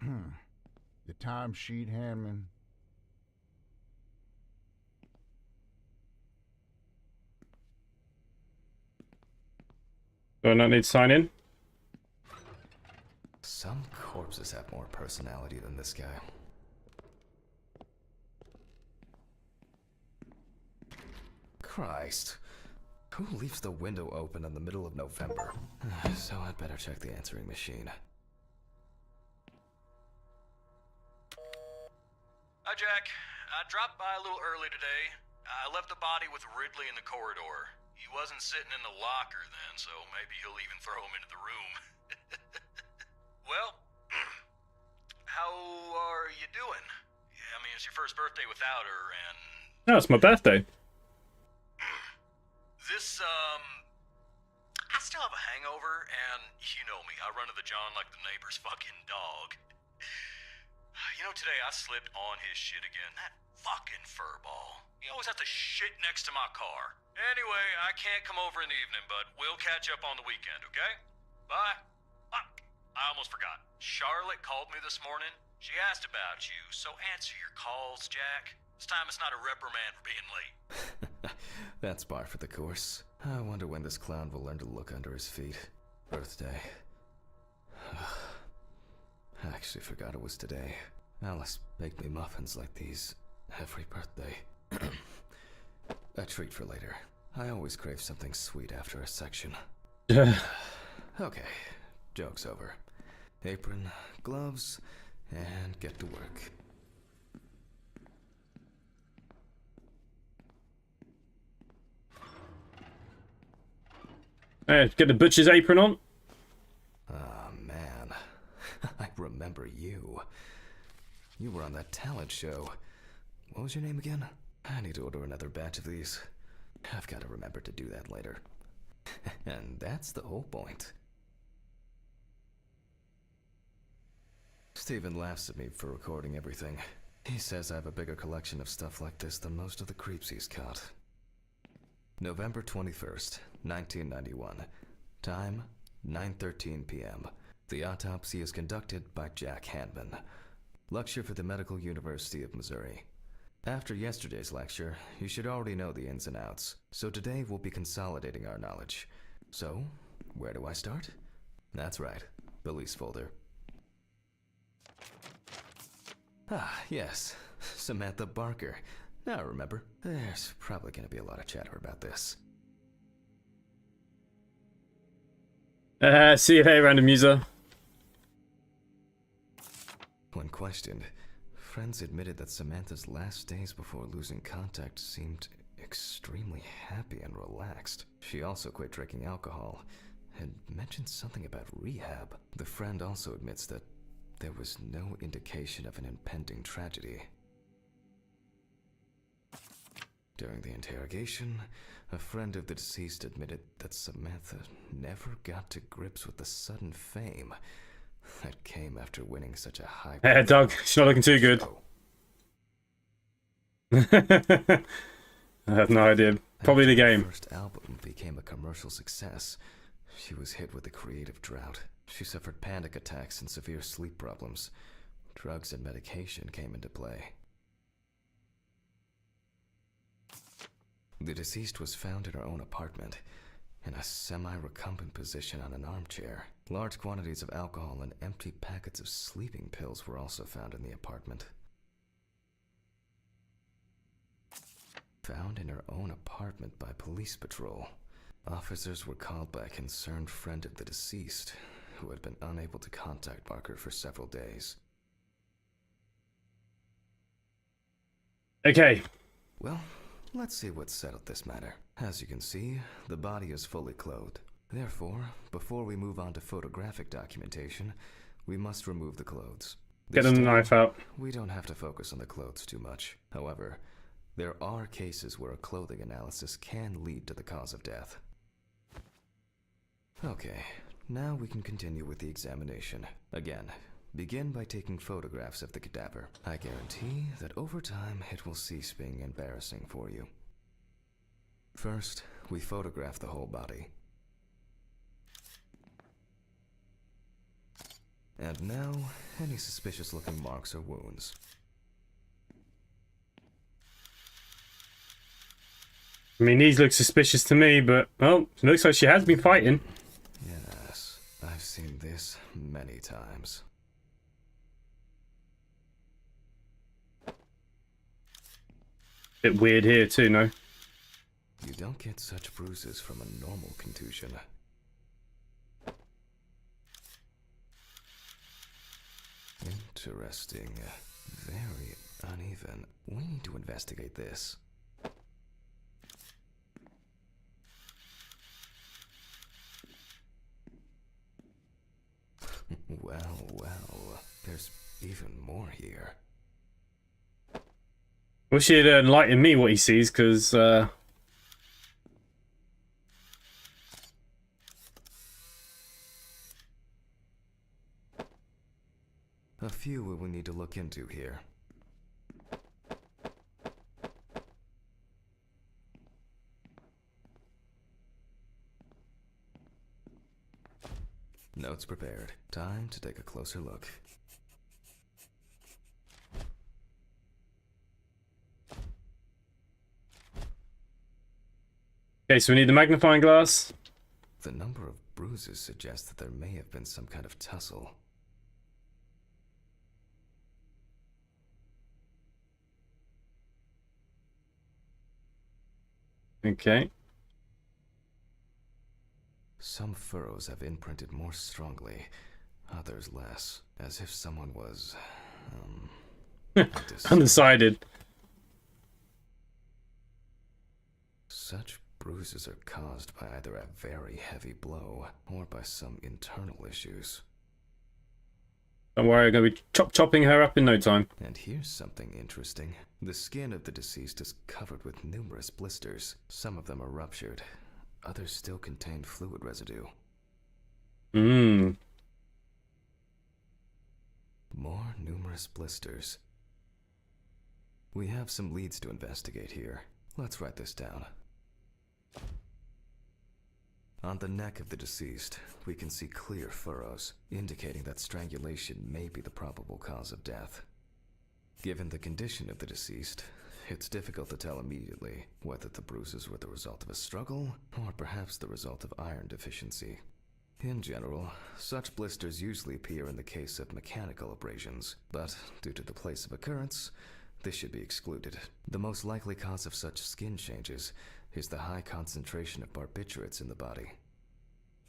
The timesheet, Hammond. Do I not need to sign in? Some corpses have more personality than this guy. Christ. Who leaves the window open in the middle of November? So I'd better check the answering machine. Hi, Jack. I dropped by a little early today. I left the body with Ridley in the corridor. He wasn't sitting in the locker then, so maybe he'll even throw him into the room. Well, how are you doing? Yeah, I mean, it's your first birthday without her, and... No, it's my birthday. I still have a hangover, and you know me, I run to the John like the neighbor's fucking dog. You know, today I slipped on his shit again. That fucking furball. He always has to shit next to my car. Anyway, I can't come over in the evening, but we'll catch up on the weekend, okay? Bye. Fuck. I almost forgot. Charlotte called me this morning. She asked about you, so answer your calls, Jack. This time it's not a reprimand for being late. That's par for the course. I wonder when this clown will learn to look under his feet. Birthday. I actually forgot it was today. Alice baked me muffins like these every birthday. A treat for later. I always crave something sweet after a section. Okay, joke's over. Apron, gloves, and get to work. Hey, get the butcher's apron on. Ah, man. I remember you. You were on that talent show. What was your name again? I need to order another batch of these. I've got to remember to do that later. And that's the whole point. Steven laughs at me for recording everything. He says I have a bigger collection of stuff like this than most of the creeps he's caught. November 21st, 1991. Time, 9:13 p.m. The autopsy is conducted by Jack Hanman. Lecture for the Medical University of Missouri. After yesterday's lecture, you should already know the ins and outs, so today we'll be consolidating our knowledge. So, where do I start? That's right, police folder. Ah, yes. Samantha Barker. Now I remember. There's probably gonna be a lot of chatter about this. See you later, random user. When questioned, friends admitted that Samantha's last days before losing contact seemed extremely happy and relaxed. She also quit drinking alcohol and mentioned something about rehab. The friend also admits that there was no indication of an impending tragedy. During the interrogation, a friend of the deceased admitted that Samantha never got to grips with the sudden fame that came after winning such a high. Hey, Doug, she's not looking too good. I have no idea. Probably the game. Her first album became a commercial success. She was hit with a creative drought. She suffered panic attacks and severe sleep problems. Drugs and medication came into play. The deceased was found in her own apartment, in a semi-recumbent position on an armchair. Large quantities of alcohol and empty packets of sleeping pills were also found in the apartment. Found in her own apartment by police patrol. Officers were called by a concerned friend of the deceased, who had been unable to contact Barker for several days. Okay. Well, let's see what settled this matter. As you can see, the body is fully clothed. Therefore, before we move on to photographic documentation, we must remove the clothes. Get a knife out. We don't have to focus on the clothes too much. However, there are cases where a clothing analysis can lead to the cause of death. Okay, now we can continue with the examination. Again, begin by taking photographs of the cadaver. I guarantee that over time it will cease being embarrassing for you. First, we photograph the whole body. And now, any suspicious looking marks or wounds. I mean, these look suspicious to me, but, well, it looks like she has been fighting. Yes, I've seen this many times. Bit weird here too, no? You don't get such bruises from a normal contusion. Interesting. Very uneven. We need to investigate this. Well, there's even more here. Wish he'd enlighten me what he sees, because, A few we will need to look into here. Notes prepared. Time to take a closer look. Okay, so we need the magnifying glass. The number of bruises suggests that there may have been some kind of tussle. Okay. Some furrows have imprinted more strongly, others less, as if someone was, Undecided. Such bruises are caused by either a very heavy blow or by some internal issues. Don't worry, I'm going to be chopping her up in no time. And here's something interesting. The skin of the deceased is covered with numerous blisters. Some of them are ruptured. Others still contain fluid residue. Mmm. More numerous blisters. We have some leads to investigate here. Let's write this down. On the neck of the deceased, we can see clear furrows, indicating that strangulation may be the probable cause of death. Given the condition of the deceased, it's difficult to tell immediately whether the bruises were the result of a struggle or perhaps the result of iron deficiency. In general, such blisters usually appear in the case of mechanical abrasions, but due to the place of occurrence, this should be excluded. The most likely cause of such skin changes is the high concentration of barbiturates in the body.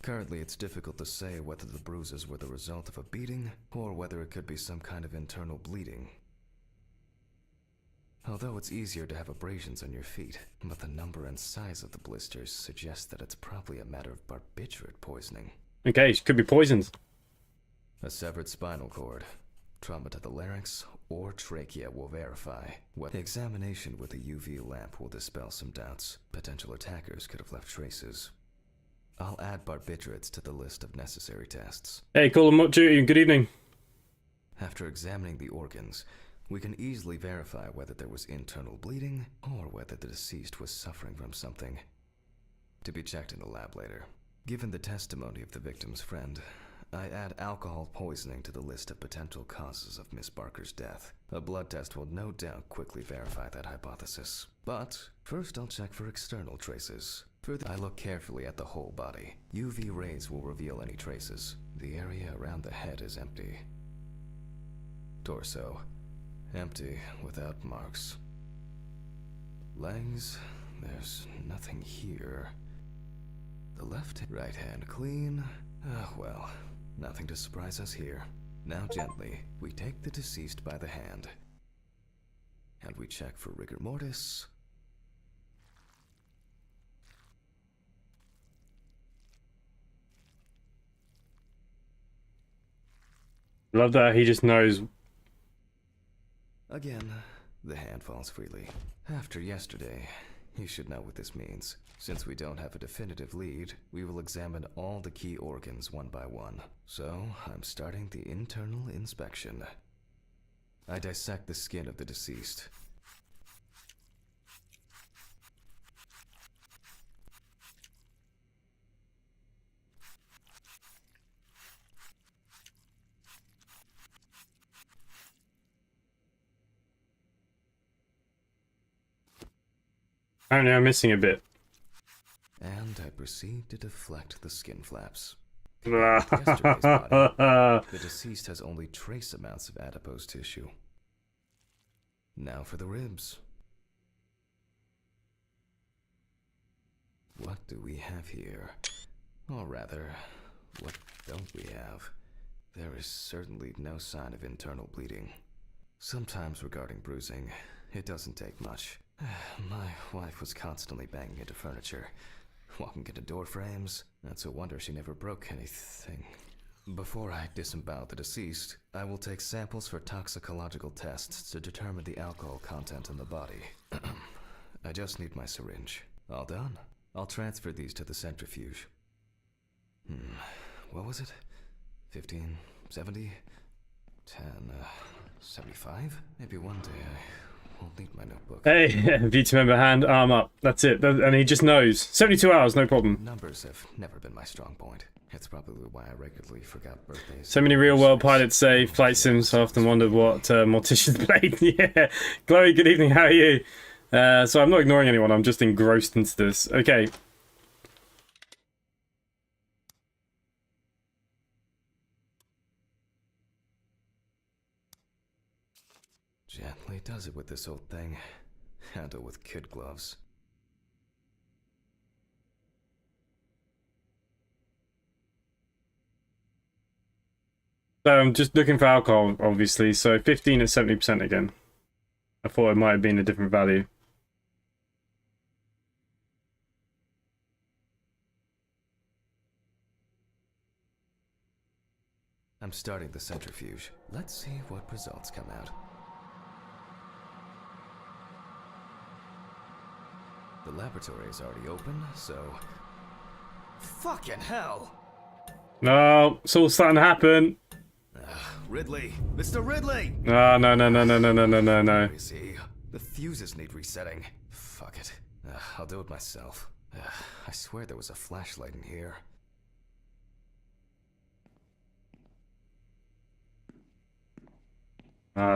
Currently, it's difficult to say whether the bruises were the result of a beating or whether it could be some kind of internal bleeding. Although it's easier to have abrasions on your feet, but the number and size of the blisters suggests that it's probably a matter of barbiturate poisoning. Okay, she could be poisoned. A severed spinal cord, trauma to the larynx, or trachea will verify. The examination with a UV lamp will dispel some doubts. Potential attackers could have left traces. I'll add barbiturates to the list of necessary tests. Hey, Call of Much Duty, good evening. After examining the organs, we can easily verify whether there was internal bleeding or whether the deceased was suffering from something. To be checked in the lab later. Given the testimony of the victim's friend, I add alcohol poisoning to the list of potential causes of Miss Barker's death. A blood test will no doubt quickly verify that hypothesis. But first I'll check for external traces. Further, I look carefully at the whole body. UV rays will reveal any traces. The area around the head is empty. Torso, empty without marks. Legs, there's nothing here. The right hand clean. Well, nothing to surprise us here. Now gently, we take the deceased by the hand. And we check for rigor mortis. Love that he just knows. Again, the hand falls freely. After yesterday, you should know what this means. Since we don't have a definitive lead, we will examine all the key organs one by one. So, I'm starting the internal inspection. I dissect the skin of the deceased. Apparently I'm missing a bit. And I proceed to deflect the skin flaps. Ah. Yesterday's body, the deceased has only trace amounts of adipose tissue. Now for the ribs. What do we have here? Or rather, what don't we have? There is certainly no sign of internal bleeding. Sometimes regarding bruising, it doesn't take much. My wife was constantly banging into furniture, walking into door frames. That's a wonder she never broke anything. Before I disembowel the deceased, I will take samples for toxicological tests to determine the alcohol content in the body. I just need my syringe. All done. I'll transfer these to the centrifuge. What was it? 15, 70, 10, 75? Maybe one day I'll need my notebook. Hey, VT member hand, arm up. That's it. And he just knows. 72 hours, no problem. Numbers have never been my strong point. It's probably why I regularly forgot birthdays. So many real-world pilots say flight sims. I often wondered what Morticians played. Yeah. Chloe, good evening. How are you? So I'm not ignoring anyone. I'm just engrossed into this. Okay. Gently does it with this old thing. Handle with kid gloves. So I'm just looking for alcohol, obviously. So 15 at 70% again. I thought it might have been a different value. I'm starting the centrifuge. Let's see what results come out. The laboratory is already open, so... Fucking hell! No, it's all starting to happen. Ridley! Mr. Ridley! No, no, no, no, no, no, no, no, no, no. See, the fuses need resetting. Fuck it. I'll do it myself. I swear there was a flashlight in here.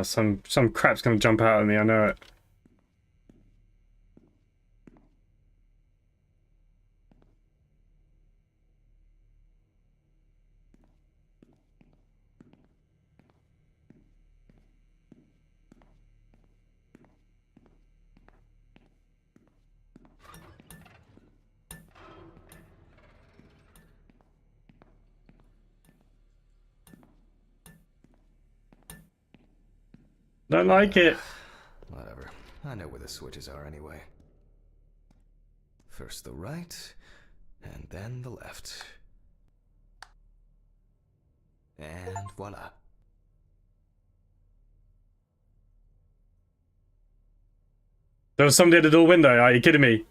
Some crap's gonna jump out at me, I know it. Don't like it. Whatever. I know where the switches are anyway. First the right, and then the left. And voila. There was somebody at the door window. Are you kidding me?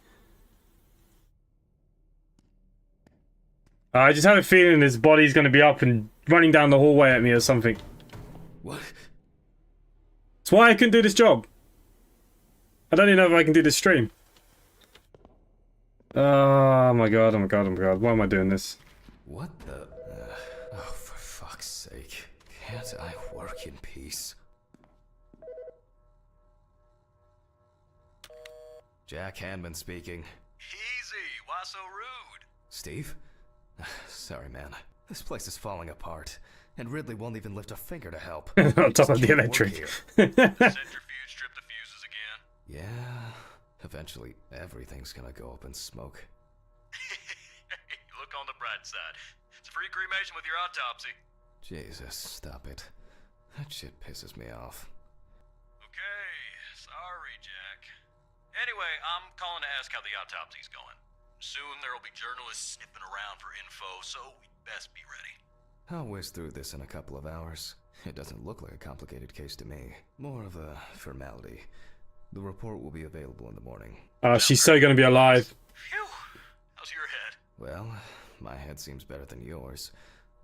I just have a feeling his body's going to be up and running down the hallway at me or something. What? That's why I couldn't do this job. I don't even know if I can do this stream. Oh my god, oh my god, oh my god. Why am I doing this? What the? Oh, for fuck's sake. Can't I work in peace? Jack Hanman speaking. Easy, why so rude? Steve? Sorry, man. This place is falling apart, and Ridley won't even lift a finger to help. On top of the electric. Centrifuge stripped the fuses again. Yeah, eventually everything's gonna go up in smoke. Look on the bright side. It's a free cremation with your autopsy. Jesus, stop it. That shit pisses me off. Okay, sorry, Jack. Anyway, I'm calling to ask how the autopsy's going. Soon there'll be journalists sniffing around for info, so we'd best be ready. I'll whiz through this in a couple of hours. It doesn't look like a complicated case to me. More of a formality. The report will be available in the morning. She's so gonna be alive. Phew! How's your head? Well, my head seems better than yours.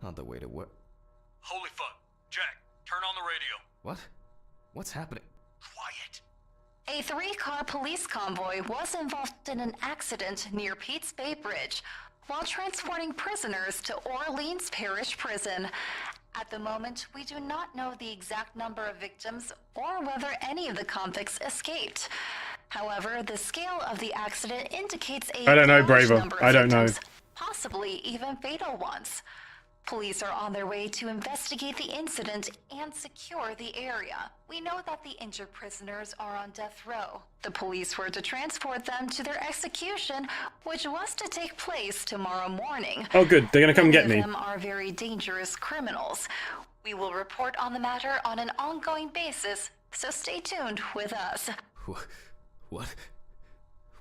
On the way to work. Holy fuck. Jack, turn on the radio. What? What's happening? Quiet. A 3-car police convoy was involved in an accident near Pete's Bay Bridge while transporting prisoners to Orleans Parish Prison. At the moment, we do not know the exact number of victims or whether any of the convicts escaped. However, the scale of the accident indicates a I don't know, large Braver. number of I don't know. victims, possibly even fatal ones. Police are on their way to investigate the incident and secure the area. We know that the injured prisoners are on death row. The police were to transport them to their execution, which was to take place tomorrow morning. Oh good, they're gonna come get me. Many of them are very dangerous criminals. We will report on the matter on an ongoing basis, so stay tuned with us. What?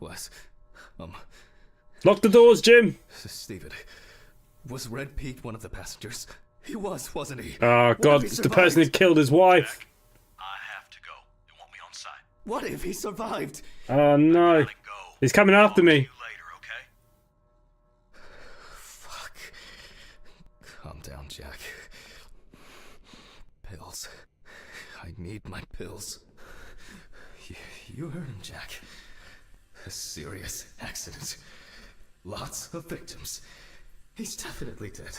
What? Lock the doors, Jim. Steven. Was Red Pete one of the passengers? He was, wasn't he? Oh What god, if he it's the person who survived? killed his wife. I have to go. They want me on site. What if he survived? Oh no. Gotta go. He's coming after Talk to me. you later, okay? Fuck. Calm down, Jack. Pills. I need my pills. You heard him, Jack. A serious accident. Lots of victims. He's definitely dead.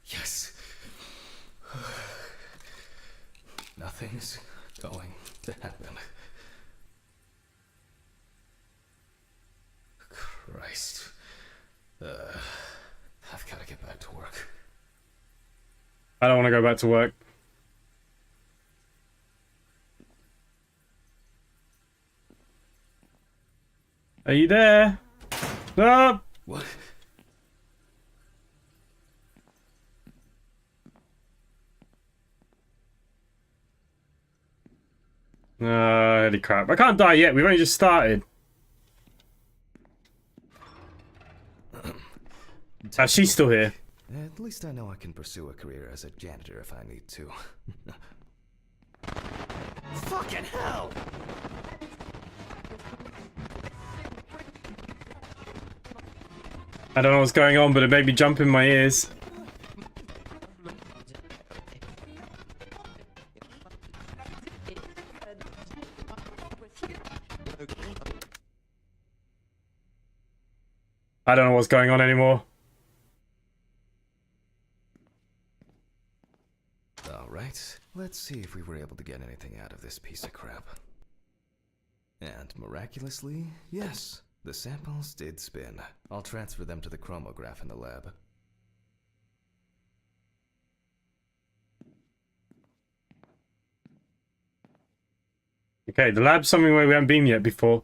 Yes. Nothing's going to happen. Christ. I've got to get back to work. I don't want to go back to work. Are you there? No. What? Holy crap. I can't die yet. We've only just started. She's still here. At least I know I can pursue a career as a janitor if I need to. Fucking hell! I don't know what's going on, but it made me jump in my ears. I don't know what's going on anymore. Alright, let's see if we were able to get anything out of this piece of crap. And miraculously, yes, the samples did spin. I'll transfer them to the chromograph in the lab. Okay, the lab's something where we haven't been yet before.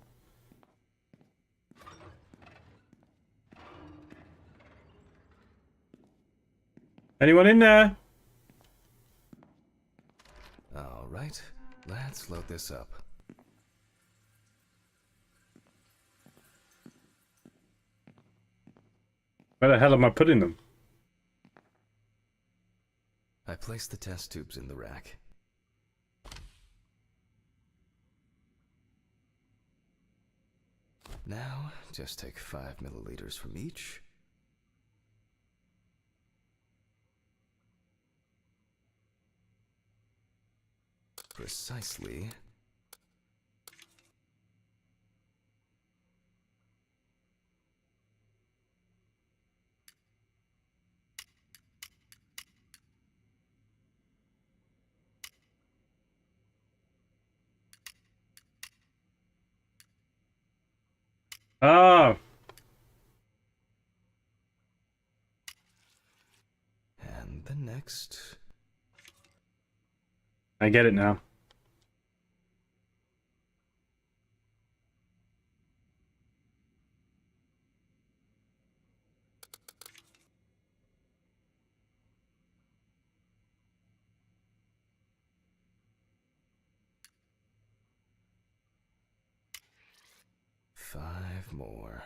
Anyone in there? Alright, Let's load this up. Where the hell am I putting them? I placed the test tubes in the rack. Now, just take 5 milliliters from each. Precisely. Ah, And the next. I get it now. Five more.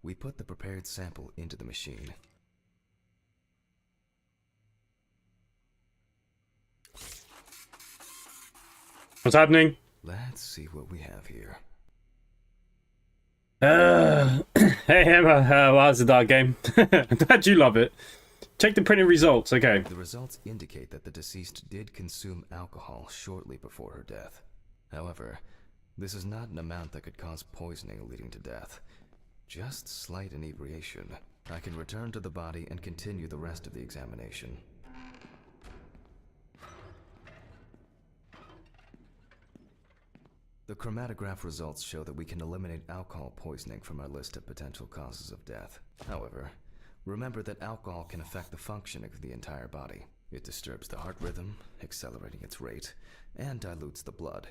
We put the prepared sample into the machine. What's happening? Let's see what we have here. Hey Emma, well, it's a dark game. I'm glad you love it. Check the printed results. Okay. The results indicate that the deceased did consume alcohol shortly before her death. However, this is not an amount that could cause poisoning leading to death. Just slight inebriation. I can return to the body and continue the rest of the examination. The chromatograph results show that we can eliminate alcohol poisoning from our list of potential causes of death. However, remember that alcohol can affect the functioning of the entire body. It disturbs the heart rhythm, accelerating its rate, and dilutes the blood,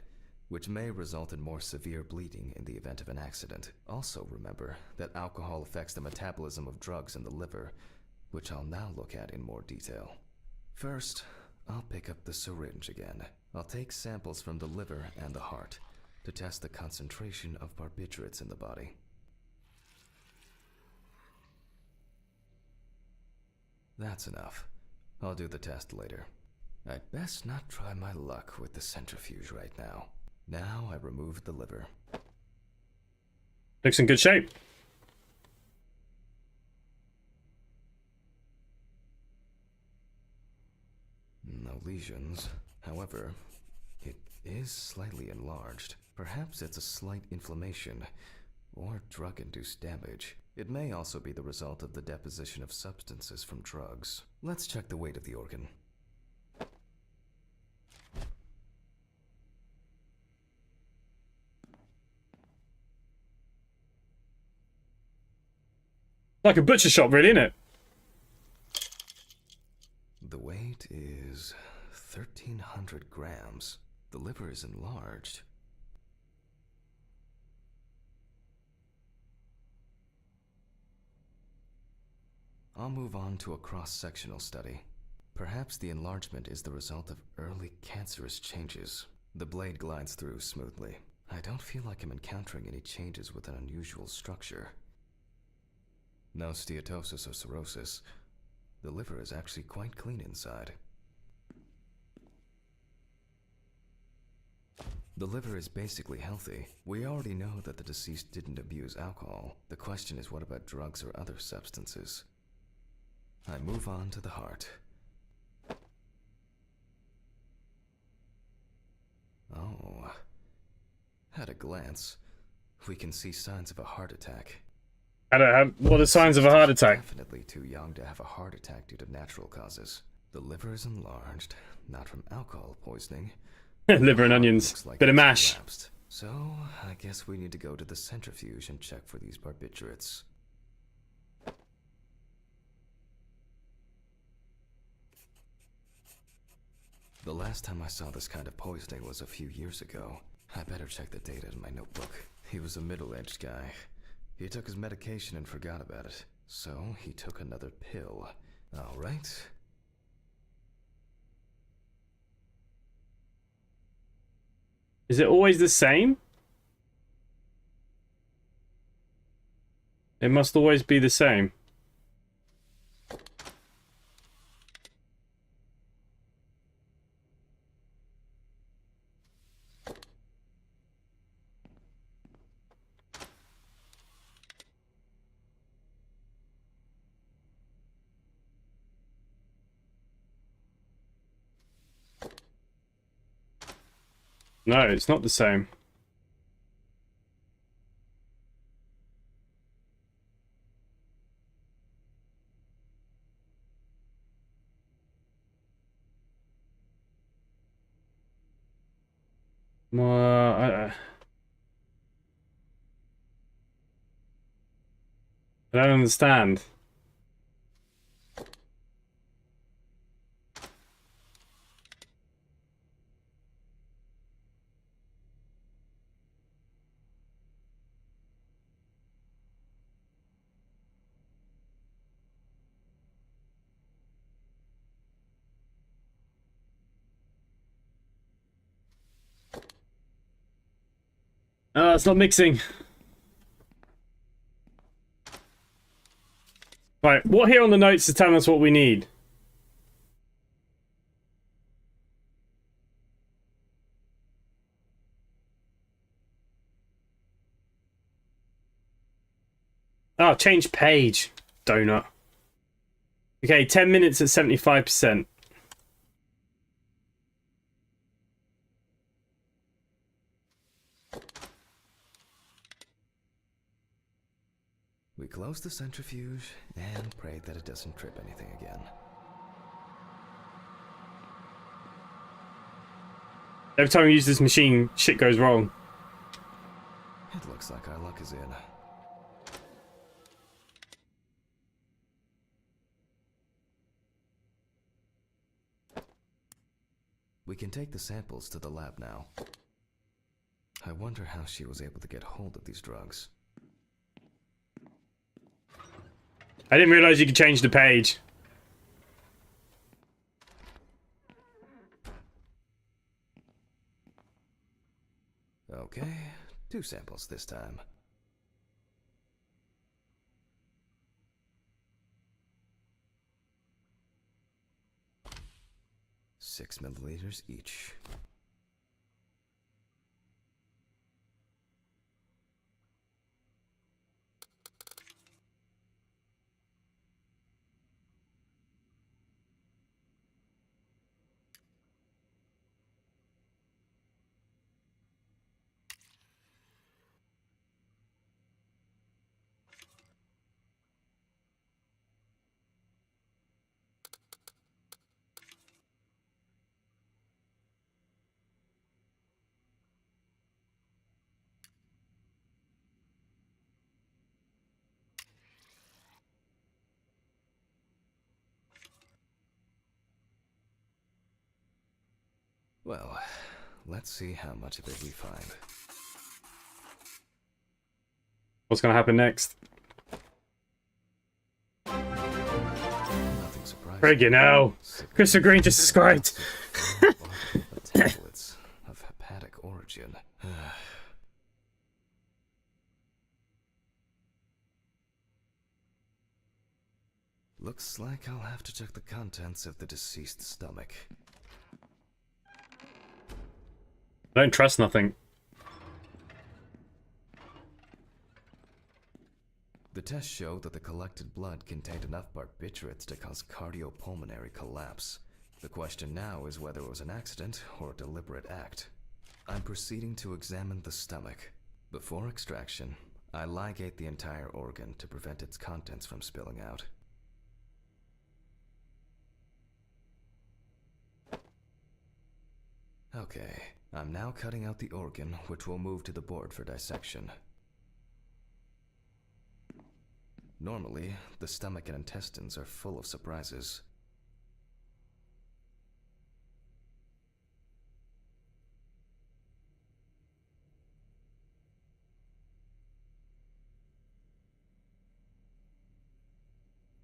which may result in more severe bleeding in the event of an accident. Also remember that alcohol affects the metabolism of drugs in the liver, which I'll now look at in more detail. First, I'll pick up the syringe again. I'll take samples from the liver and the heart to test the concentration of barbiturates in the body. That's enough. I'll do the test later. I'd best not try my luck with the centrifuge right now. Now I remove the liver. Looks in good shape. No lesions. However, it is slightly enlarged. Perhaps it's a slight inflammation or drug-induced damage. It may also be the result of the deposition of substances from drugs. Let's check the weight of the organ. Like a butcher shop, really, isn't it? The weight is 1,300 grams. The liver is enlarged. I'll move on to a cross-sectional study. Perhaps the enlargement is the result of early cancerous changes. The blade glides through smoothly. I don't feel like I'm encountering any changes with an unusual structure. No steatosis or cirrhosis. The liver is actually quite clean inside. The liver is basically healthy. We already know that the deceased didn't abuse alcohol. The question is, what about drugs or other substances? I move on to the heart. Oh. At a glance, we can see signs of a heart attack. What are the signs of a heart attack? Definitely too young to have a heart attack due to natural causes. The liver is enlarged, not from alcohol poisoning. Liver and onions. Looks like Bit of it's mash. collapsed. So, I guess we need to go to the centrifuge and check for these barbiturates. The last time I saw this kind of poisoning was a few years ago. I better check the data in my notebook. He was a middle-aged guy. He took his medication and forgot about it. So he took another pill. All right. Is it always the same? It must always be the same. No, it's not the same. I don't understand. Oh, it's not mixing. Right, what here on the notes is telling us what we need? Oh, change page. Donut. Okay, 10 minutes at 75%. We close the centrifuge and pray that it doesn't trip anything again. Every time we use this machine, shit goes wrong. It looks like our luck is in. We can take the samples to the lab now. I wonder how she was able to get hold of these drugs. I didn't realize you could change the page. Okay, 2 samples this time. 6 milliliters each. Well, let's see how much of it we find. What's going to happen next? Nothing surprising. Friggin' hell. Crystal Green just described. Tablets of hepatic origin. Looks like I'll have to check the contents of the deceased's stomach. I don't trust nothing. The tests showed that the collected blood contained enough barbiturates to cause cardiopulmonary collapse. The question now is whether it was an accident or a deliberate act. I'm proceeding to examine the stomach. Before extraction, I ligate the entire organ to prevent its contents from spilling out. Okay, I'm now cutting out the organ, which will move to the board for dissection. Normally, the stomach and intestines are full of surprises.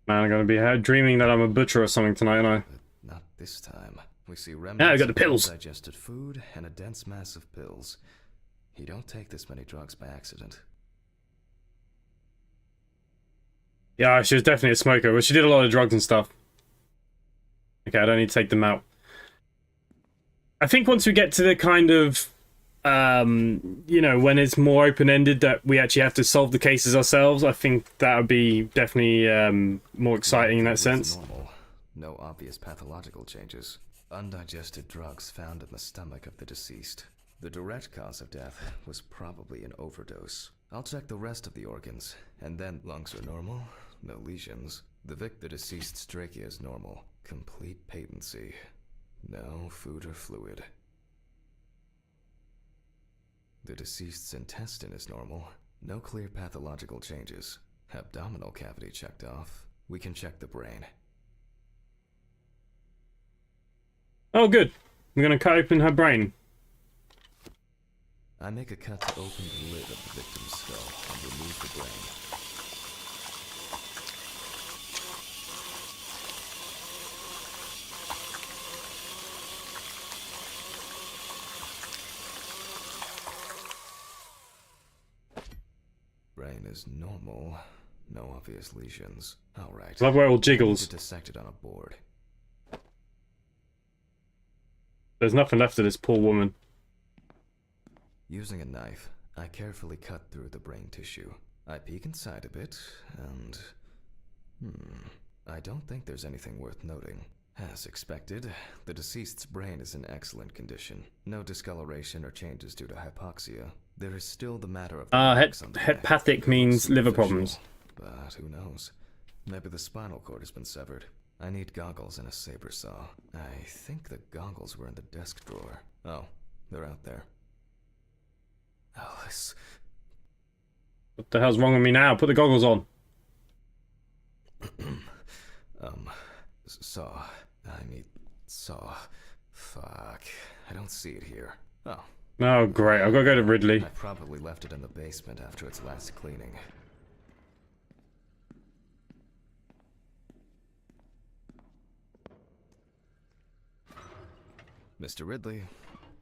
Man, I'm gonna be dreaming that I'm a butcher or something tonight, and I. But not this time. We see Yeah, I remnants got the of pills. undigested food and a dense mass of pills. You don't take this many drugs by accident. Yeah, she was definitely a smoker, but she did a lot of drugs and stuff. Okay, I don't need to take them out. I think once we get to the kind of, you know, when it's more open-ended that we actually have to solve the cases ourselves, I think that would be definitely more exciting in that sense. Normal. No obvious pathological changes. Undigested drugs found in the stomach of the deceased. The direct cause of death was probably an overdose. I'll check the rest of the organs, and then lungs are normal, no lesions. The deceased's trachea is normal. Complete patency. No food or fluid. The deceased's intestine is normal. No clear pathological changes. Abdominal cavity checked off. We can check the brain. Oh, good. I'm gonna cut open her brain. I make a cut to open the lid of the victim's skull and remove the brain. Brain is normal. No obvious lesions. Alright. Love where it all jiggles. Dissected on a board. There's nothing left of this poor woman. Using a knife, I carefully cut through the brain tissue. I peek inside a bit, and... I don't think there's anything worth noting. As expected, the deceased's brain is in excellent condition. No discoloration or changes due to hypoxia. There is still the matter of... Hepatic means liver problems. But who knows? Maybe the spinal cord has been severed. I need goggles and a saber saw. I think the goggles were in the desk drawer. Oh, they're out there. Alice. What the hell's wrong with me now? Put the goggles on. Saw. I need saw. Fuck. I don't see it here. Oh. Oh, great. I've got to go to Ridley. I probably left it in the basement after its last cleaning. Mr. Ridley,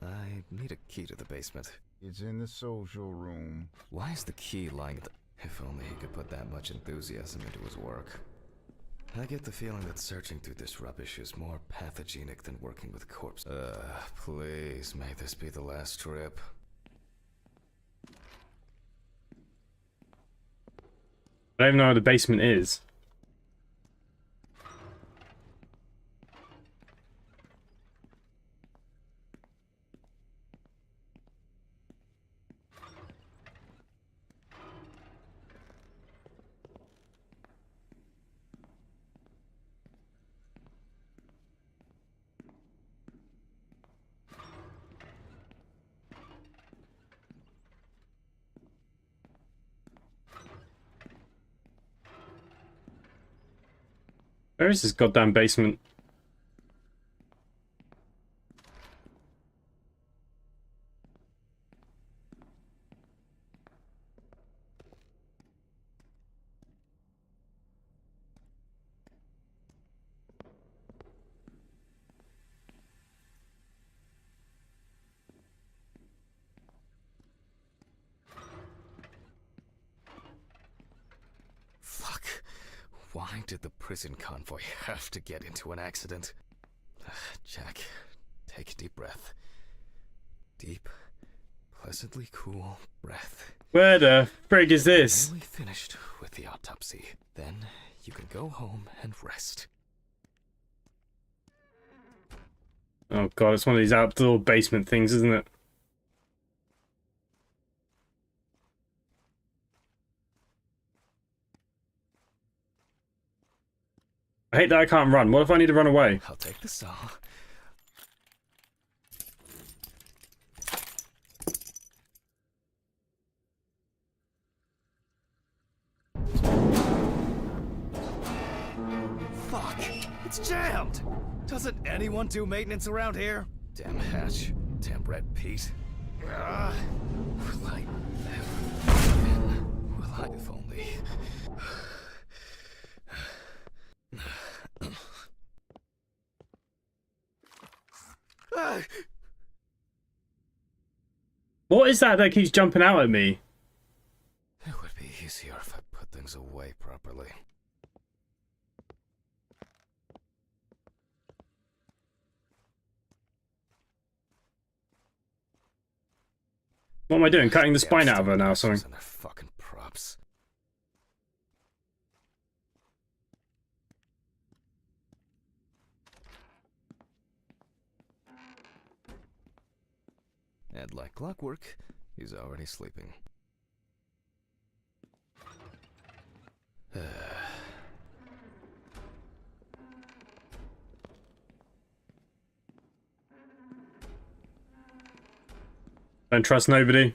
I need a key to the basement. It's in the social room. Why is the key lying at the... If only he could put that much enthusiasm into his work. I get the feeling that searching through this rubbish is more pathogenic than working with corpses. Please, may this be the last trip. I don't even know where the basement is. Where is this goddamn basement? Fuck. Why did the prison convoy have to get into an accident? Jack, take a deep breath. Deep, pleasantly cool breath. Where the frig is this? Nearly finished with the autopsy. Then you can go home and rest. Oh god, it's one of these outdoor basement things, isn't it? I hate that I can't run. What if I need to run away? I'll take the saw. Fuck! It's jammed! Doesn't anyone do maintenance around here? Damn hatch. Damn red Pete. Will I ever... Will I... If only... What is that keeps jumping out at me? It would be easier if I put things away properly. What am I doing? Cutting the spine out of her now or something? And their fucking props. And like clockwork, he's already sleeping. Don't trust nobody.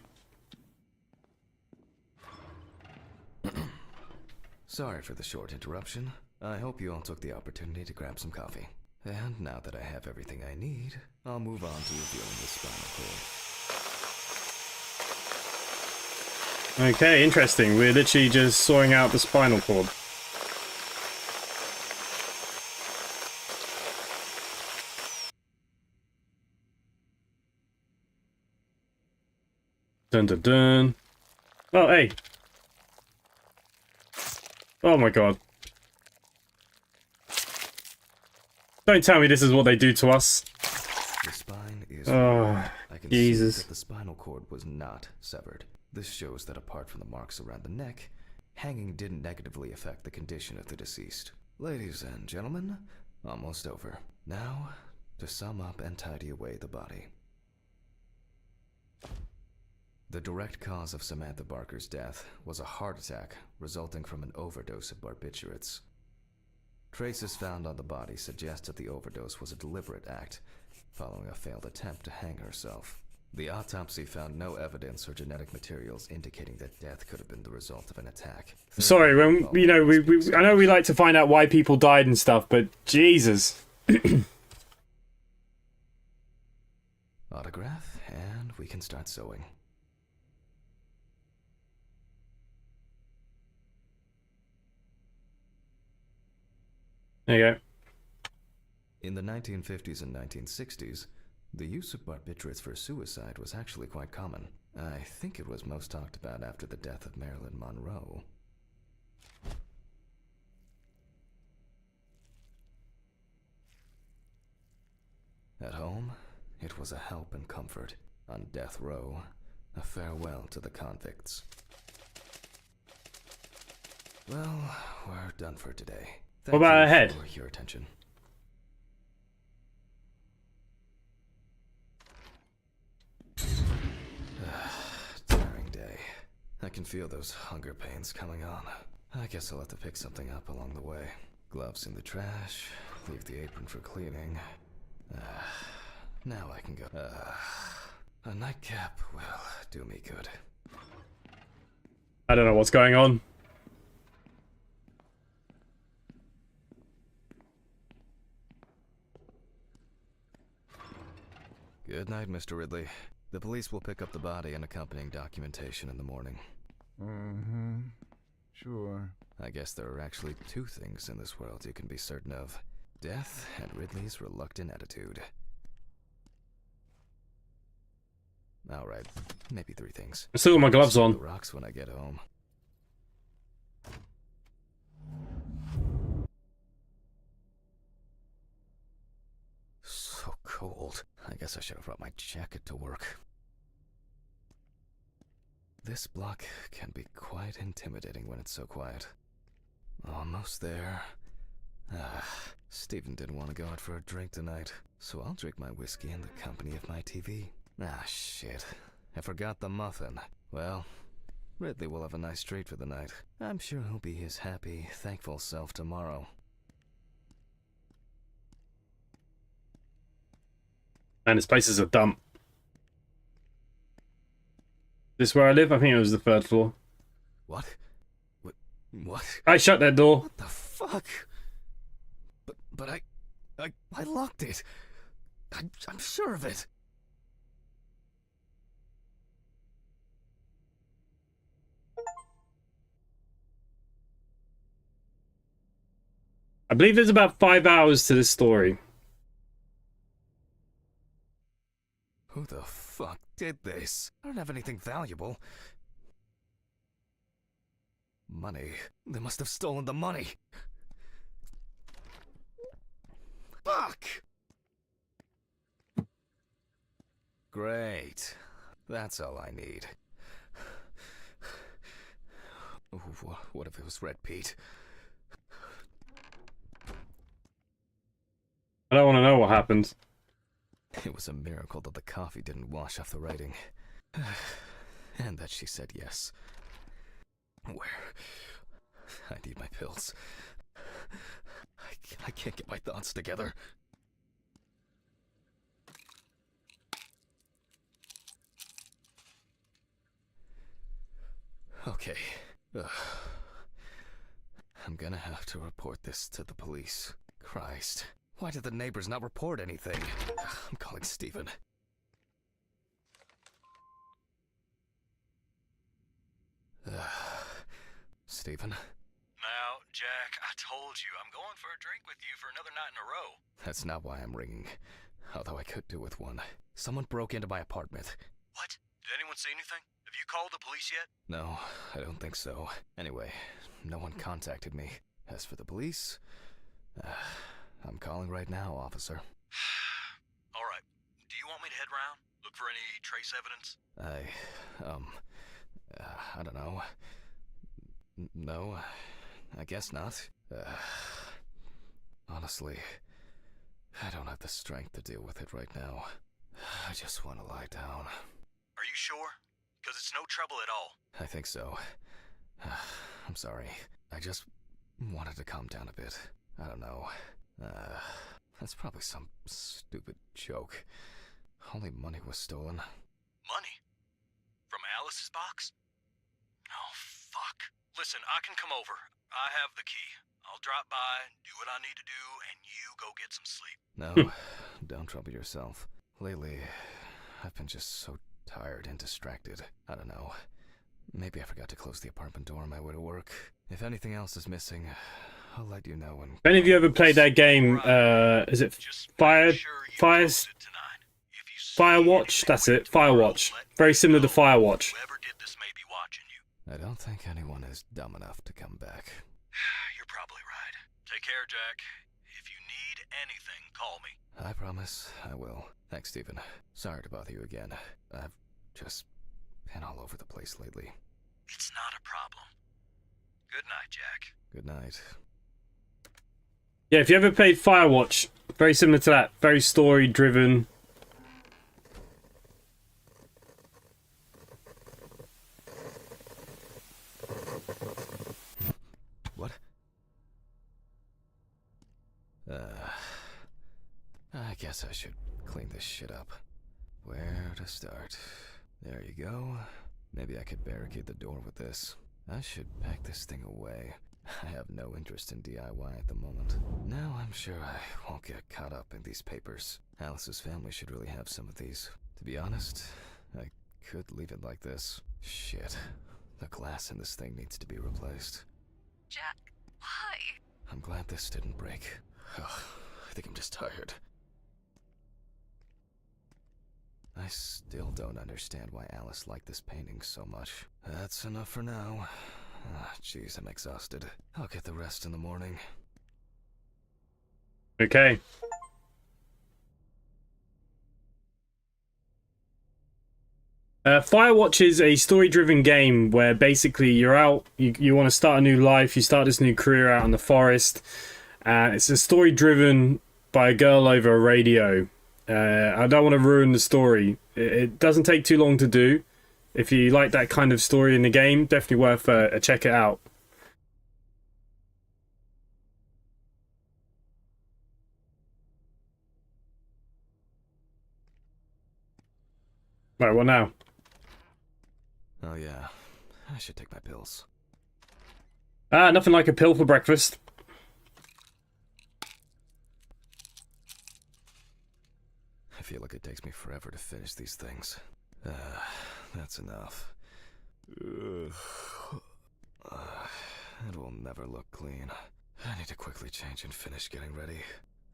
Sorry for the short interruption. I hope you all took the opportunity to grab some coffee. And now that I have everything I need, I'll move on to revealing the spinal cord. Okay, interesting. We're literally just sawing out the spinal cord. Dun dun dun. Oh, hey. Oh my god. Don't tell me this is what they do to us. The spine is Oh, I can Jesus. see that the spinal cord was not severed. This shows that apart from the marks around the neck, hanging didn't negatively affect the condition of the deceased. Ladies and gentlemen, almost over. Now, to sum up and tidy away the body. The direct cause of Samantha Barker's death was a heart attack resulting from an overdose of barbiturates. Traces found on the body suggest that the overdose was a deliberate act, following a failed attempt to hang herself. The autopsy found no evidence or genetic materials indicating that death could have been the result of an attack. Sorry, when you know, I know we like to find out why people died and stuff, but Jesus. Autograph, and we can start sewing. There you go. In the 1950s and 1960s, the use of barbiturates for suicide was actually quite common. I think it was most talked about after the death of Marilyn Monroe. At home, it was a help and comfort. On death row, a farewell to the convicts. Well, we're done for today. What about her head? For your attention. Tiring day. I can feel those hunger pains coming on. I guess I'll have to pick something up along the way. Gloves in the trash. Leave the apron for cleaning. Now I can go. A nightcap will do me good. I don't know what's going on. Good night, Mr. Ridley. The police will pick up the body and accompanying documentation in the morning. Mm-hmm. Sure. I guess there are actually two things in this world you can be certain of. Death and Ridley's reluctant attitude. Alright, maybe three things. I still got my gloves The on. rocks when I get home. So cold. I guess I should have brought my jacket to work. This block can be quite intimidating when it's so quiet. Almost there. Stephen didn't want to go out for a drink tonight, so I'll drink my whiskey in the company of my TV. Shit. I forgot the muffin. Well, Ridley will have a nice treat for the night. I'm sure he'll be his happy, thankful self tomorrow. Man, this place is a dump. This where I live? I think it was the third floor. What? What? I shut that door. What the fuck? But I locked it. I'm sure of it. I believe there's about 5 hours to this story. Who the fuck did this? I don't have anything valuable. Money. They must have stolen the money. Fuck! Great. That's all I need. Ooh, what if it was Red Pete? I don't want to know what happened. It was a miracle that the coffee didn't wash off the writing. And that she said yes. Where? I need my pills. I can't get my thoughts together. Okay. I'm gonna have to report this to the police. Christ. Why did the neighbors not report anything? I'm calling Stephen. Stephen? Now, Jack, I told you, I'm going for a drink with you for another night in a row. That's not why I'm ringing. Although I could do with one. Someone broke into my apartment. What? Did anyone see anything? Have you called the police yet? No, I don't think so. Anyway, no one contacted me. As for the police, I'm calling right now, officer. All right. Do you want me to head round? Look for any trace evidence? I don't know. No, I guess not. Honestly, I don't have the strength to deal with it right now. I just want to lie down. Are you sure? Because it's no trouble at all. I think so. I'm sorry. I just wanted to calm down a bit. I don't know. That's probably some stupid joke. Only money was stolen. Money? From Alice's box? Oh, fuck. Listen, I can come over. I have the key. I'll drop by, do what I need to do, and you go get some sleep. No, don't trouble yourself. Lately, I've been just so tired and distracted. I don't know. Maybe I forgot to close the apartment door on my way to work. If anything else is missing, I'll let you know when... If any of you ever played that game, is it Just Fire... make sure you Fire... close it tonight. If you see Firewatch? anything That's it. tomorrow, Firewatch. let me Very similar to know. Firewatch. Whoever did this may be watching you. I don't think anyone is dumb enough to come back. You're probably right. Take care, Jack. If you need anything, call me. I promise I will. Thanks, Stephen. Sorry to bother you again. I've just been all over the place lately. It's not a problem. Good night, Jack. Good night. Yeah, if you ever played Firewatch, very similar to that. Very story-driven. What? I guess I should clean this shit up. Where to start? There you go. Maybe I could barricade the door with this. I should pack this thing away. I have no interest in DIY at the moment. Now I'm sure I won't get caught up in these papers. Alice's family should really have some of these. To be honest, I could leave it like this. Shit. The glass in this thing needs to be replaced. Jack, why? I'm glad this didn't break. Ugh, I think I'm just tired. I still don't understand why Alice liked this painting so much. That's enough for now. Jeez, I'm exhausted. I'll get the rest in the morning. Okay. Firewatch is a story-driven game where basically you're out, you want to start a new life, you start this new career out in the forest, and it's a story driven by a girl over a radio. I don't want to ruin the story. It doesn't take too long to do. If you like that kind of story in the game, definitely worth a check it out. Right, what now? Oh yeah, I should take my pills. Nothing like a pill for breakfast. I feel like it takes me forever to finish these things. That's enough. It will never look clean. I need to quickly change and finish getting ready.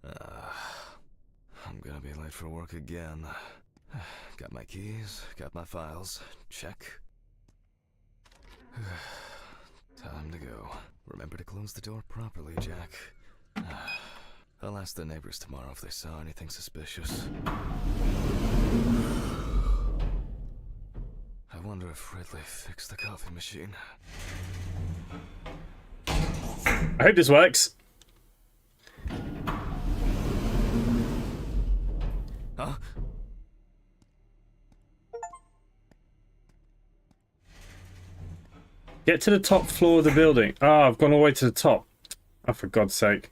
I'm gonna be late for work again. Got my keys, got my files. Check. Time to go. Remember to close the door properly, Jack. I'll ask the neighbors tomorrow if they saw anything suspicious. I wonder if Ridley fixed the coffee machine. I hope this works. Huh? Get to the top floor of the building. Oh, I've gone all the way to the top. Oh, for God's sake.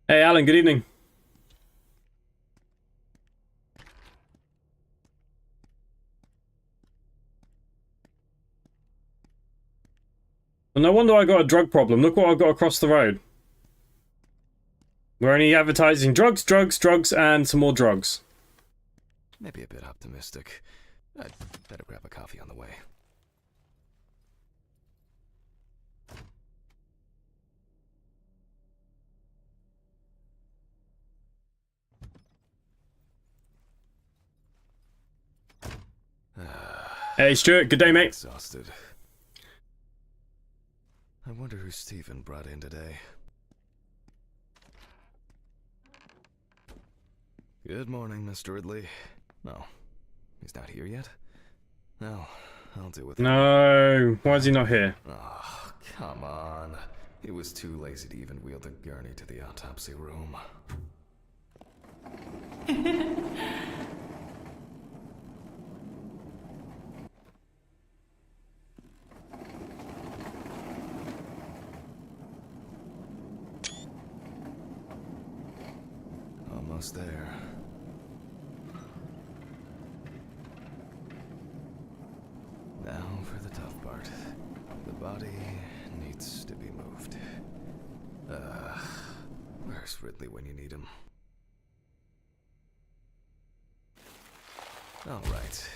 Hey, Alan, good evening. Well, no wonder I got a drug problem. Look what I've got across the road. We're only advertising drugs, drugs, drugs, and some more drugs. Maybe a bit optimistic. I'd better grab a coffee on the way. Hey, Stuart. Good day, mate. Exhausted. I wonder who Stephen brought in today. Good morning, Mr. Ridley. No, he's not here yet? No, I'll deal with it. No, why is he not here? Oh, come on. He was too lazy to even wheel the gurney to the autopsy room. Almost there. Now for the tough part. The body needs to be moved. Where's Ridley when you need him? Alright.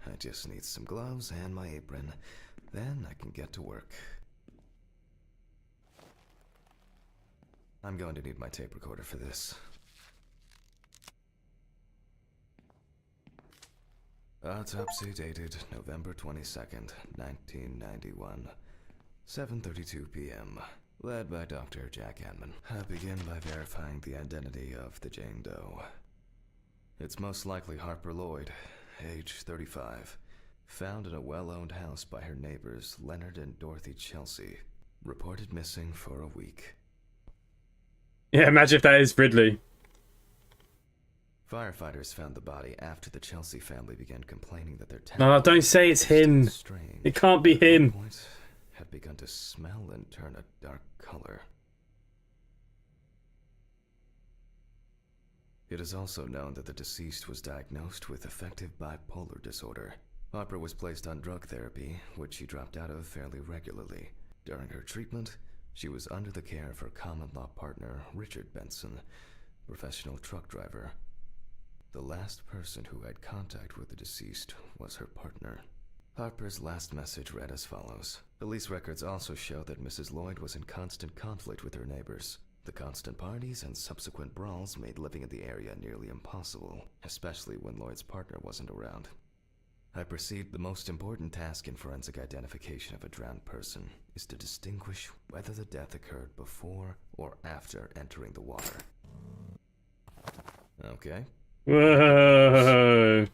I just need some gloves and my apron. Then I can get to work. I'm going to need my tape recorder for this. Autopsy dated November 22nd, 1991. 7:32 p.m. Led by Dr. Jack Hanman. I begin by verifying the identity of the Jane Doe. It's most likely Harper Lloyd, age 35. Found in a well-owned house by her neighbors Leonard and Dorothy Chelsea. Reported missing for a week. Yeah, imagine if that is Ridley. Firefighters found the body after the Chelsea family began complaining that their town No, don't say it's him. strange. It can't be him. Point had begun to smell and turn a dark color. It is also known that the deceased was diagnosed with affective bipolar disorder. Harper was placed on drug therapy, which she dropped out of fairly regularly. During her treatment, she was under the care of her common-law partner, Richard Benson, professional truck driver. The last person who had contact with the deceased was her partner. Harper's last message read as follows. Police records also show that Mrs. Lloyd was in constant conflict with her neighbors. The constant parties and subsequent brawls made living in the area nearly impossible, especially when Lloyd's partner wasn't around. I perceive the most important task in forensic identification of a drowned person is to distinguish whether the death occurred before or after entering the water. Okay. Whoa.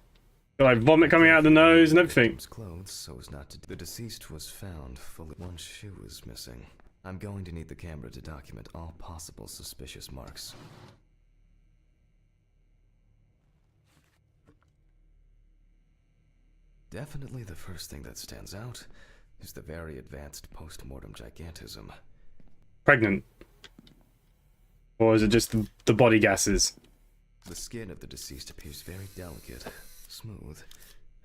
Got like vomit coming out of the nose and everything. Clothes so as not to. The deceased was found fully. One shoe was missing. I'm going to need the camera to document all possible suspicious marks. Definitely the first thing that stands out is the very advanced post-mortem gigantism. Pregnant. Or is it just the body gases? The skin of the deceased appears very delicate, smooth,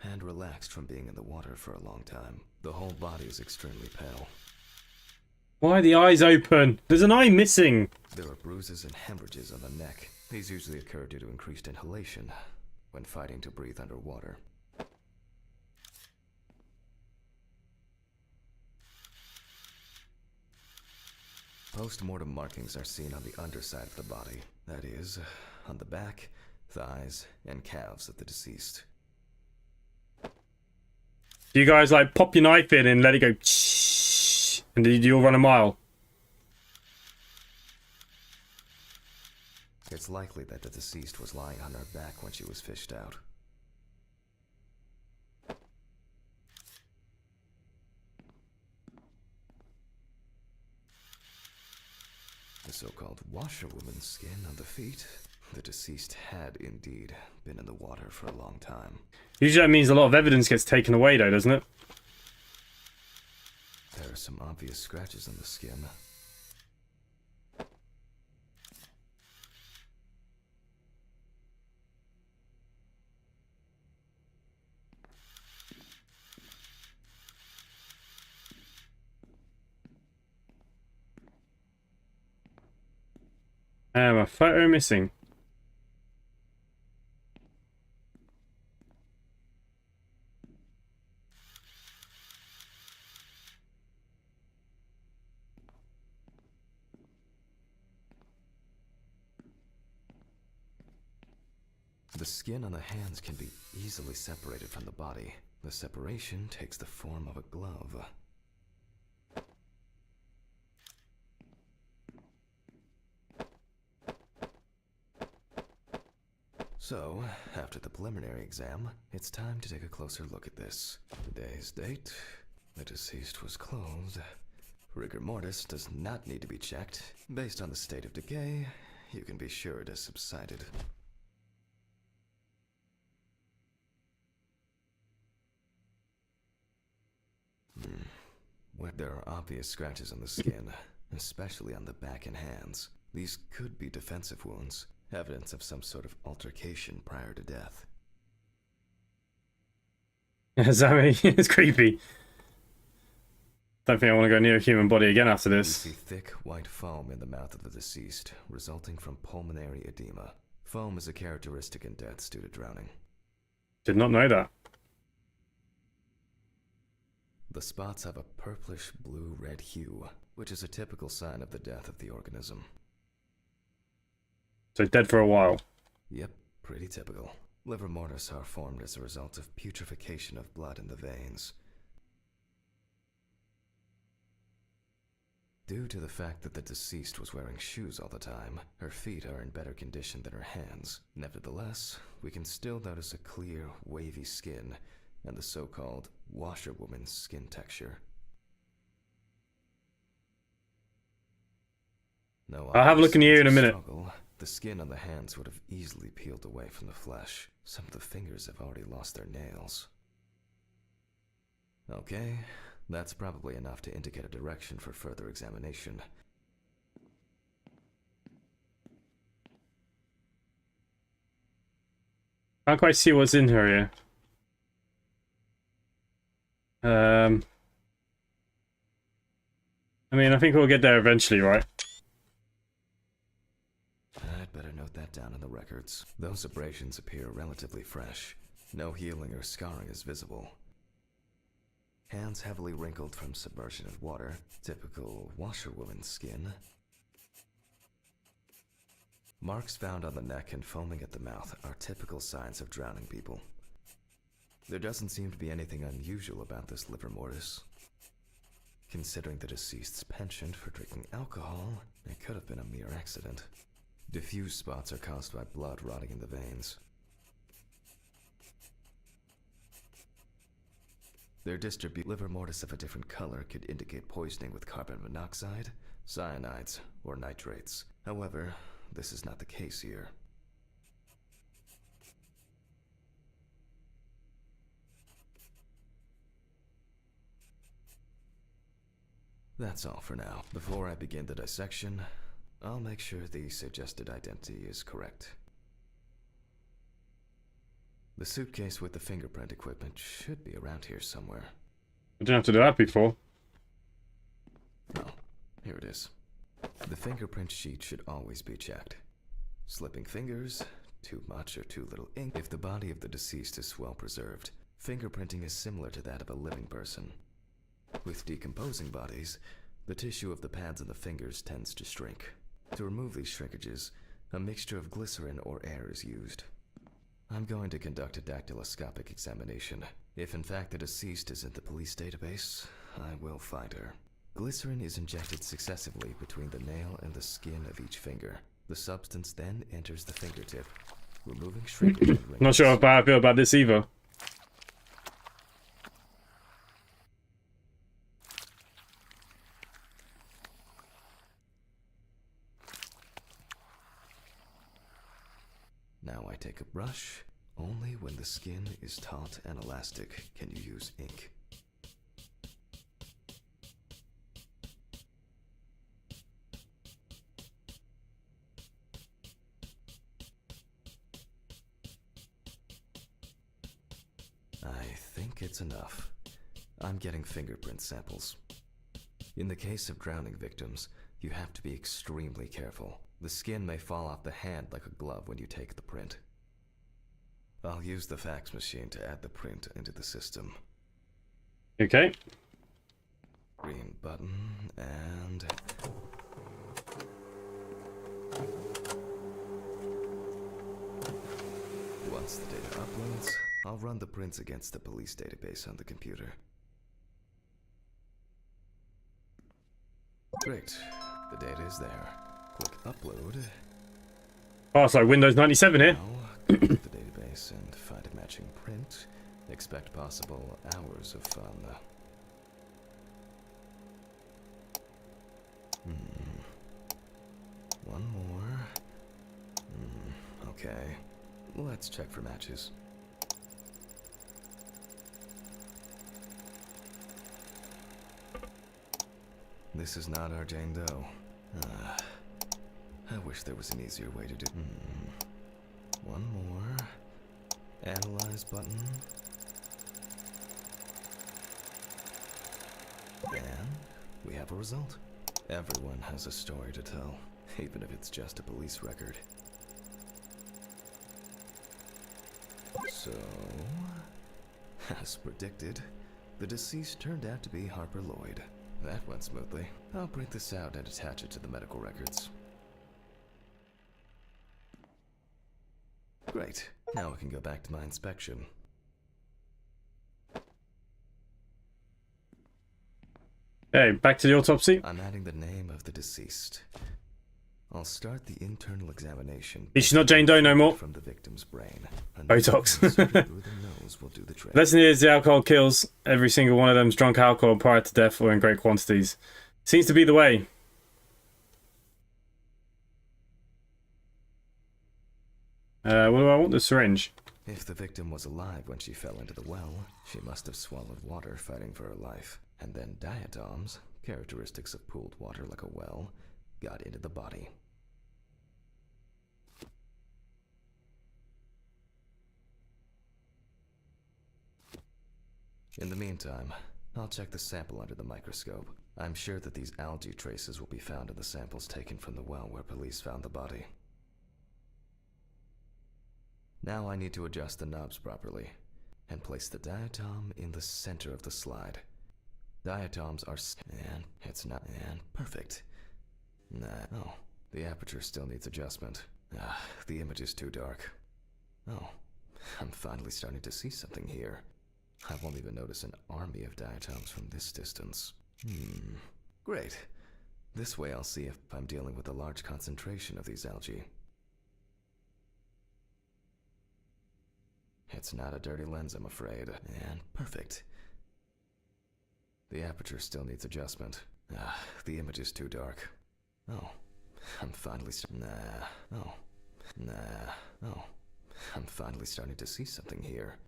and relaxed from being in the water for a long time. The whole body is extremely pale. Why are the eyes open? There's an eye missing. There are bruises and hemorrhages on the neck, These usually occur due to increased inhalation when fighting to breathe underwater. Post-mortem markings are seen on the underside of the body, that is, on the back, thighs, and calves of the deceased. Do you guys like pop your knife in and let it go and do you all run a mile? It's likely that the deceased was lying on her back when she was fished out. The so-called washerwoman's skin on the feet. The deceased had indeed been in the water for a long time. Usually that means a lot of evidence gets taken away though, doesn't it? There are some obvious scratches on the skin. A photo missing. The skin on the hands can be easily separated from the body. The separation takes the form of a glove. So, after the preliminary exam, it's time to take a closer look at this. Today's date, the deceased was clothed. Rigor mortis does not need to be checked. Based on the state of decay, you can be sure it has subsided. Where there are obvious scratches on the skin, especially on the back and hands, these could be defensive wounds, evidence of some sort of altercation prior to death. Sammy, it's creepy. Don't think I want to go near a human body again after You this. see thick white foam in the mouth of the deceased, resulting from pulmonary edema. Foam is a characteristic in deaths due to drowning. Did not know that. The spots have a purplish blue-red hue, which is a typical sign of the death of the organism. So dead for a while. Yep, pretty typical. Liver mortis are formed as a result of putrefaction of blood in the veins. Due to the fact that the deceased was wearing shoes all the time, her feet are in better condition than her hands. Nevertheless, we can still notice a clear, wavy skin and the so-called washerwoman's skin texture. No, I'll have a look in the ear in a minute. struggle. The skin on the hands would have easily peeled away from the flesh. Some of the fingers have already lost their nails. Okay, that's probably enough to indicate a direction for further examination. Can't quite see what's in her here. I mean, I think we'll get there eventually, right? I'd better note that down in the records. Those abrasions appear relatively fresh. No healing or scarring is visible. Hands heavily wrinkled from submersion in water. Typical washerwoman's skin. Marks found on the neck and foaming at the mouth are typical signs of drowning people. There doesn't seem to be anything unusual about this liver mortis. Considering the deceased's penchant for drinking alcohol, it could have been a mere accident. Diffuse spots are caused by blood rotting in the veins. Their liver mortis of a different color could indicate poisoning with carbon monoxide, cyanides, or nitrates. However, this is not the case here. That's all for now. Before I begin the dissection, I'll make sure the suggested identity is correct. The suitcase with the fingerprint equipment should be around here somewhere. I didn't have to do that before. Oh, here it is. The fingerprint sheet should always be checked. Slipping fingers, too much or too little ink. If the body of the deceased is well preserved, fingerprinting is similar to that of a living person. With decomposing bodies, the tissue of the pads of the fingers tends to shrink. To remove these shrinkages, a mixture of glycerin or air is used. I'm going to conduct a dactyloscopic examination. If in fact the deceased is in the police database, I will find her. Glycerin is injected successively between the nail and the skin of each finger. The substance then enters the fingertip, removing shrinkage and wrinkles. Not sure how I feel about this either. Now I take a brush. Only when the skin is taut and elastic can you use ink. I think it's enough. I'm getting fingerprint samples. In the case of drowning victims, you have to be extremely careful. The skin may fall off the hand like a glove when you take the print. I'll use the fax machine to add the print into the system. Okay. Green button, and... Once the data uploads, I'll run the prints against the police database on the computer. Great. The data is there. Click upload. Oh, it's like Windows 97 here. Now, go to the database and find a matching print. Expect possible hours of fun. One more. Okay. Let's check for matches. This is not our Jane Doe. I wish there was an easier way to do. One more. Analyze button. And we have a result. Everyone has a story to tell, even if it's just a police record. So, as predicted, the deceased turned out to be Harper Lloyd. That went smoothly. I'll print this out and attach it to the medical records. Great. Now I can go back to my inspection. Hey, back to the autopsy. I'm adding the name of the deceased. I'll start the internal examination. She's not Jane Doe no more. From the victim's brain. Botox. Through the nose will do the trick. Lesson is the alcohol kills. Every single one of them's drunk alcohol prior to death or in great quantities. Seems to be the way. What do I want? The syringe. If the victim was alive when she fell into the well, she must have swallowed water fighting for her life. And then diatoms, characteristics of pooled water like a well, got into the body. In the meantime, I'll check the sample under the microscope. I'm sure that these algae traces will be found in the samples taken from the well where police found the body. Now I need to adjust the knobs properly and place the diatom in the center of the slide. Diatoms are and it's not and perfect. Oh, the aperture still needs adjustment. The image is too dark. Oh, I'm finally starting to see something here. I won't even notice an army of diatoms from this distance. Great. This way I'll see if I'm dealing with a large concentration of these algae. It's not a dirty lens, I'm afraid. And perfect. The aperture still needs adjustment. The image is too dark. Oh, I'm finally I'm finally starting to see something here.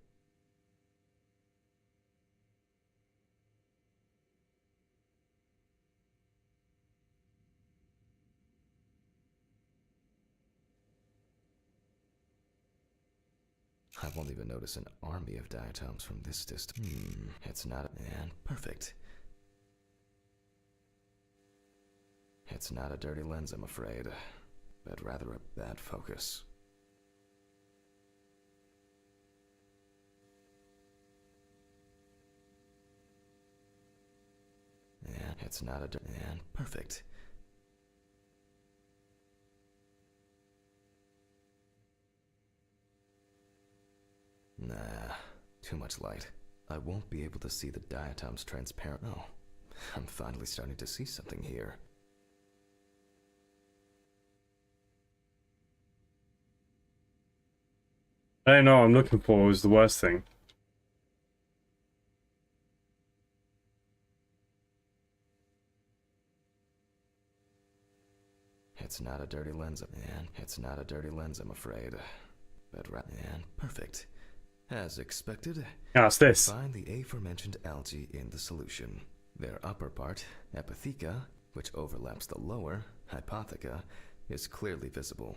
I won't even notice an army of diatoms from this distance. It's not and perfect. It's not a dirty lens, I'm afraid. but rather a bad focus. And it's not a... and perfect. Nah, too much light. I won't be able to see the diatom's transparent... Oh, I'm finally starting to see something here. I don't know what I'm looking for was the worst thing. It's not a dirty lens, and it's not a dirty lens, I'm afraid. But and perfect. As expected, It's this. find the aforementioned algae in the solution. Their upper part, epitheka, which overlaps the lower, hypotheca, is clearly visible.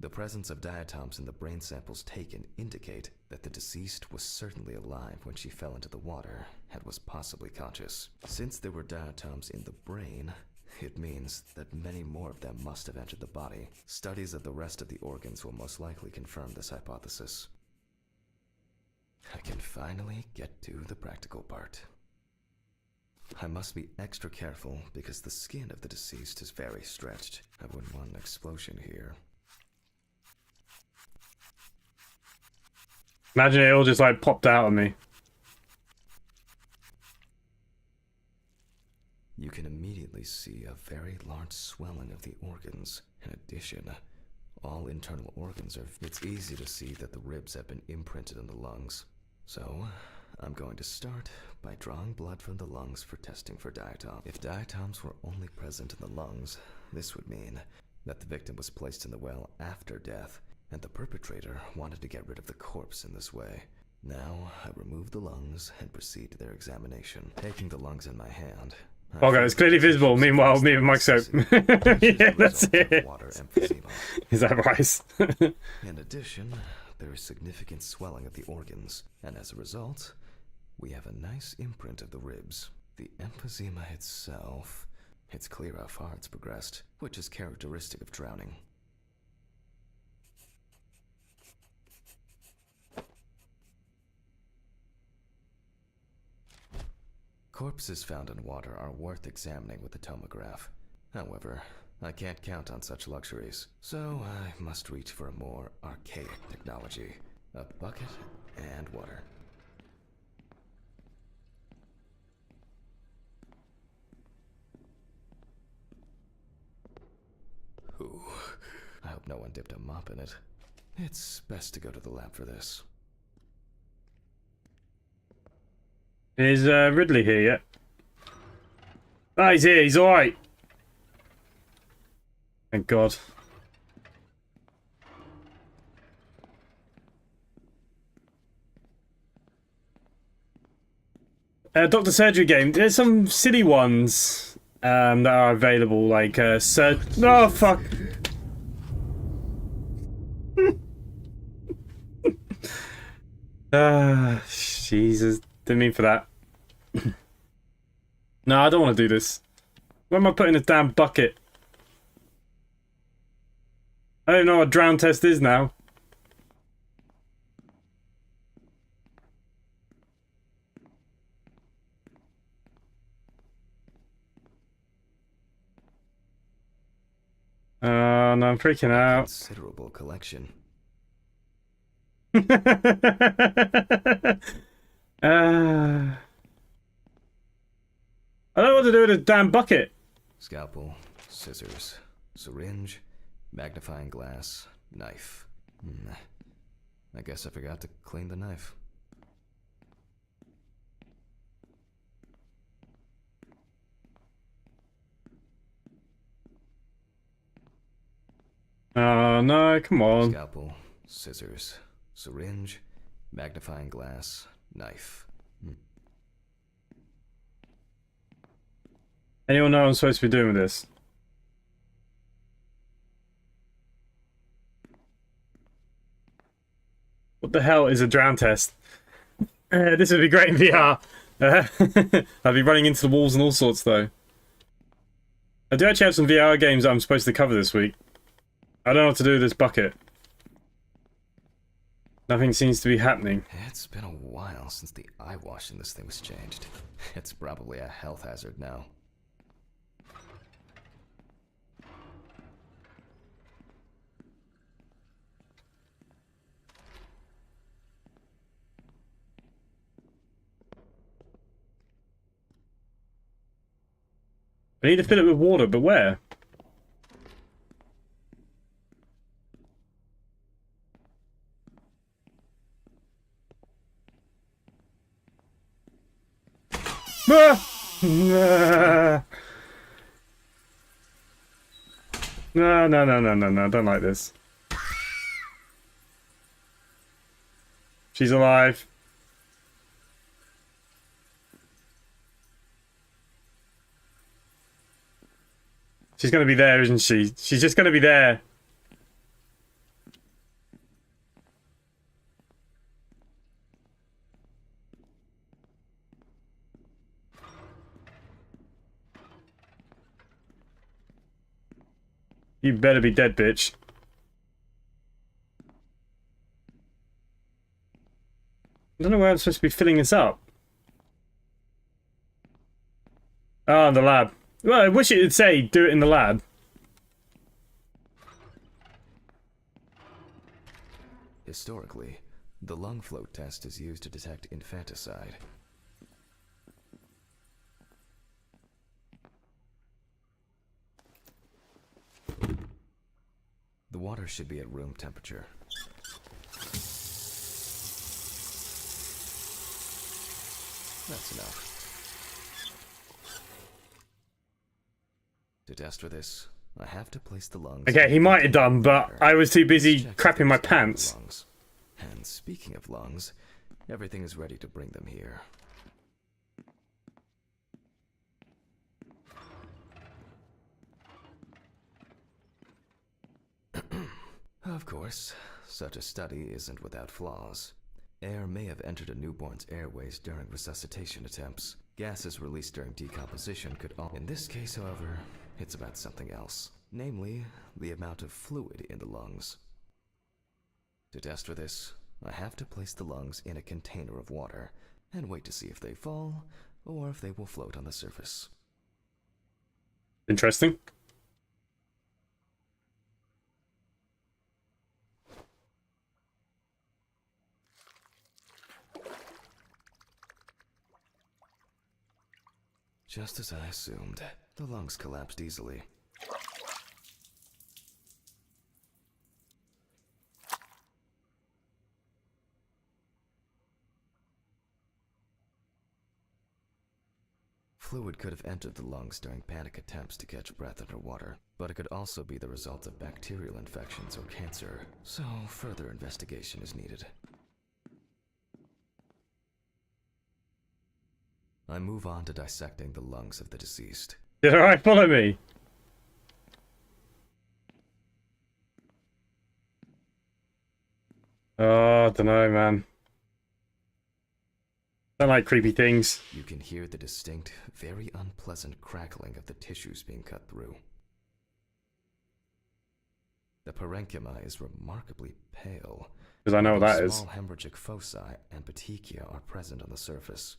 The presence of diatoms in the brain samples taken indicate that the deceased was certainly alive when she fell into the water and was possibly conscious. Since there were diatoms in the brain, it means that many more of them must have entered the body. Studies of the rest of the organs will most likely confirm this hypothesis. I can finally get to the practical part. I must be extra careful because the skin of the deceased is very stretched. I wouldn't want an explosion here. Imagine it all just like popped out on me. You can immediately see a very large swelling of the organs. In addition, all internal organs are... It's easy to see that the ribs have been imprinted in the lungs. So, I'm going to start by drawing blood from the lungs for testing for diatoms. If diatoms were only present in the lungs, this would mean that the victim was placed in the well after death, and the perpetrator wanted to get rid of the corpse in this way. Now, I remove the lungs and proceed to their examination. Taking the lungs in my hand... Okay, it's clearly visible. Meanwhile, me and microscope. Yeah, that's it. Water emphysema. Is that rice? In addition, there is significant swelling of the organs, and as a result, we have a nice imprint of the ribs. The emphysema itself, it's clear how far it's progressed, which is characteristic of drowning. Corpses found in water are worth examining with a tomograph. However, I can't count on such luxuries, so I must reach for a more archaic technology. A bucket and water. Ooh, I hope no one dipped a mop in it. It's best to go to the lab for this. Is Ridley here yet? Oh, he's here. He's alright. Thank God. Doctor Surgery game. There's some silly ones that are available, like oh fuck. Jesus. Didn't mean for that. No, I don't want to do this. Where am I putting this damn bucket? I don't know what a drown test is now. No, I'm freaking out. Considerable collection. I don't know what to do with a damn bucket. Scalpel, scissors, syringe, magnifying glass, knife. I guess I forgot to clean the knife. Oh no, come on. Scalpel, scissors, syringe, magnifying glass, knife. Anyone know what I'm supposed to be doing with this? What the hell is a drown test? This would be great in VR. I'd be running into the walls and all sorts though. I do actually have some VR games I'm supposed to cover this week. I don't know what to do with this bucket. Nothing seems to be happening. It's been a while since the eye wash in this thing was changed. It's probably a health hazard now. I need to fill it with water, but where? Ah! No, no, no, no, no, no, I don't like this. She's alive. She's gonna be there, isn't she? She's just gonna be there. You better be dead, bitch. I don't know where I'm supposed to be filling this up. Oh, in the lab. Well, I wish it would say, do it in the lab. Historically, the lung float test is used to detect infanticide. The water should be at room temperature. That's enough. To test for this, I have to place the lungs... Okay, he might have done, but I was too busy crapping my pants. Lungs. And speaking of lungs, everything is ready to bring them here. Of course, such a study isn't without flaws. Air may have entered a newborn's airways during resuscitation attempts. Gases released during decomposition could all... In this case, however, it's about something else. Namely, the amount of fluid in the lungs. To test for this, I have to place the lungs in a container of water and wait to see if they fall or if they will float on the surface. Interesting. Just as I assumed, the lungs collapsed easily. Fluid could have entered the lungs during panic attempts to catch breath underwater, but it could also be the result of bacterial infections or cancer, so further investigation is needed. I move on to dissecting the lungs of the deceased. Did alright follow me? Oh, I don't know, man. Don't like creepy things. You can hear the distinct, very unpleasant crackling of the tissues being cut through. The parenchyma is remarkably pale. Because I know what that is. Small hemorrhagic foci and petechia are present on the surface.